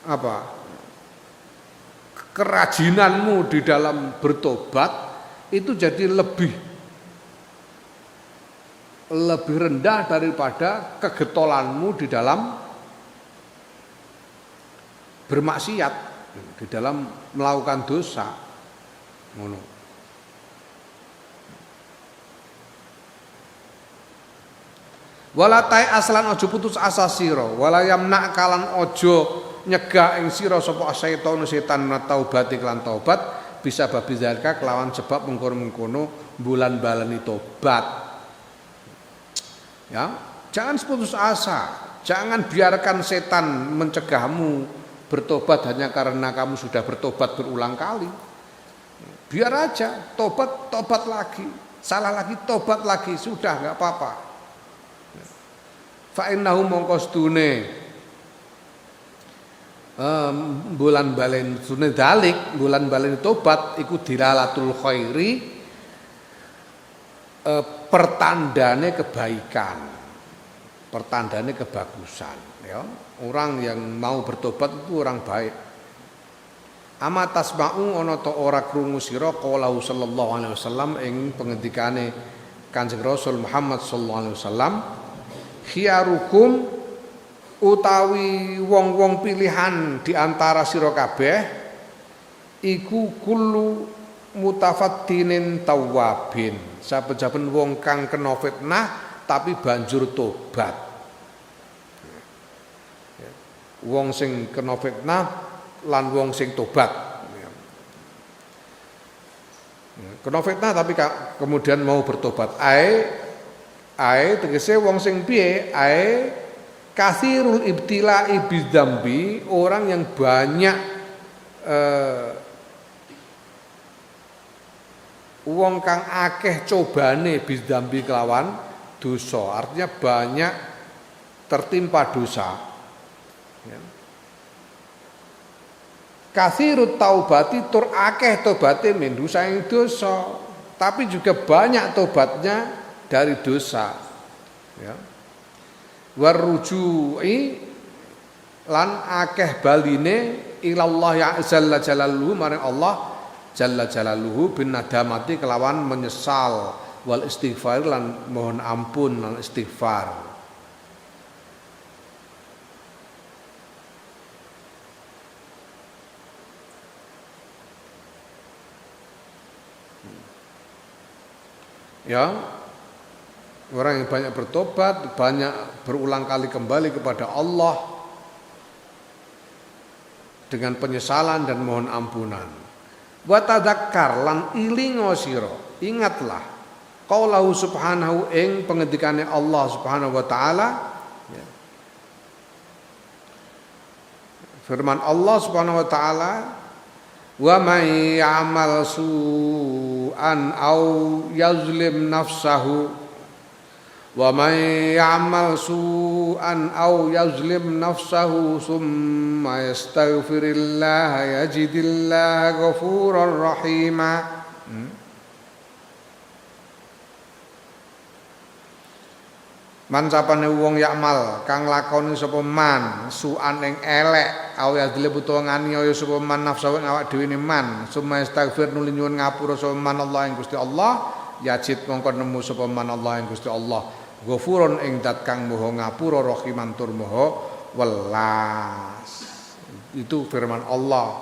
S1: apa kerajinanmu di dalam bertobat itu jadi lebih rendah daripada kegetolanmu di dalam bermaksiat, di dalam melakukan dosa. Ngono. Wala tai aslan ojo putus asa sira, wala yamna kalan ojo nyegah ing sira sapa setan taubati kelan taubat bisa babi zalika kelawan sebab mengkono-mengkono bulan baleni tobat. Ya, jangan putus asa, jangan biarkan setan mencegahmu bertobat hanya karena kamu sudah bertobat berulang kali. Biar aja, tobat lagi, salah lagi, tobat lagi, sudah nggak apa-apa. Fa innahu mongko sedune bulan balen sunne dalik, bulan balen tobat iku dilalatul khairi, pertandane kebaikan, pertandane kebagusan, ya. Orang yang mau bertobat itu orang baik. Ama tasma'u ana ta ora krungu sira qaulahu sallallahu alaihi wasallam ing pengendikane Kanjeng Rasul Muhammad sallallahu alaihi wasallam, khiyarukum utawi wong-wong pilihan di antara sira kabeh iku kullu mutafattinin tawwabin, saben-saben wong kang kena fitnah tapi banjur tobat. Wong sing kena fitnah lan wong sing tobat. Kena fitnah tapi kemudian mau bertobat. Ae tegese wong sing piye? Ae kathirul ibtila'i bidzambi, orang yang banyak wong kang akeh cobane bidzambi kelawan dosa. Artinya banyak tertimpa dosa. Ya. Kathirut taubati tur akeh tobaté min dosa ing dosa, tapi juga banyak tobatnya dari dosa. Ya. Warruju'i lan akeh baline ilallah ya jalla jalaluhu maring Allah jalla jalaluhu bin nadamati kelawan menyesal wal istighfar lan mohon ampun lan istighfar. Ya, orang yang banyak bertobat, banyak berulang kali kembali kepada Allah dengan penyesalan dan mohon ampunan. Wa tadzakkar lan ilingo sira, ingatlah qaulahu subhanahu ing pengendikane Allah Subhanahu wa taala. Ya. Firman Allah Subhanahu wa taala, wa may ya'mal su'an aw yazlim nafsahu wa may ya'mal su'an aw yazlim nafsahu summa yastaghfirillaha yajidillaha ghafurar rahima. Man sapane wong yakmal kang lakoni sapa man su'an ing elek aw yadhlim utawa nganiaya sapa man nafsu ing awak dhewe ne man summa astaghfir nuli nyuwun ngapura sapa man Allah ing Gusti Allah yajid mongko nemu sapa man Allah ing Gusti Allah ghafurun ing zat kang maha ngapura rahiman tur maha welas. Itu firman Allah.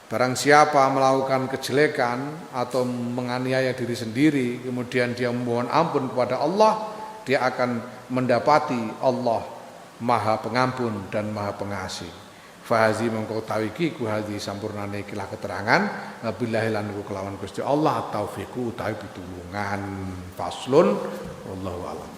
S1: Barang siapa melakukan kejelekan atau menganiaya diri sendiri kemudian dia memohon ampun kepada Allah, dia akan mendapati Allah Maha Pengampun dan Maha Pengasih. Fahazi mengko tawiki ku hadhi sampurnane ikilah keterangan billahi lan kelawan Gusti Allah taufiku utawi pitulungan faslun wallahu a'lam.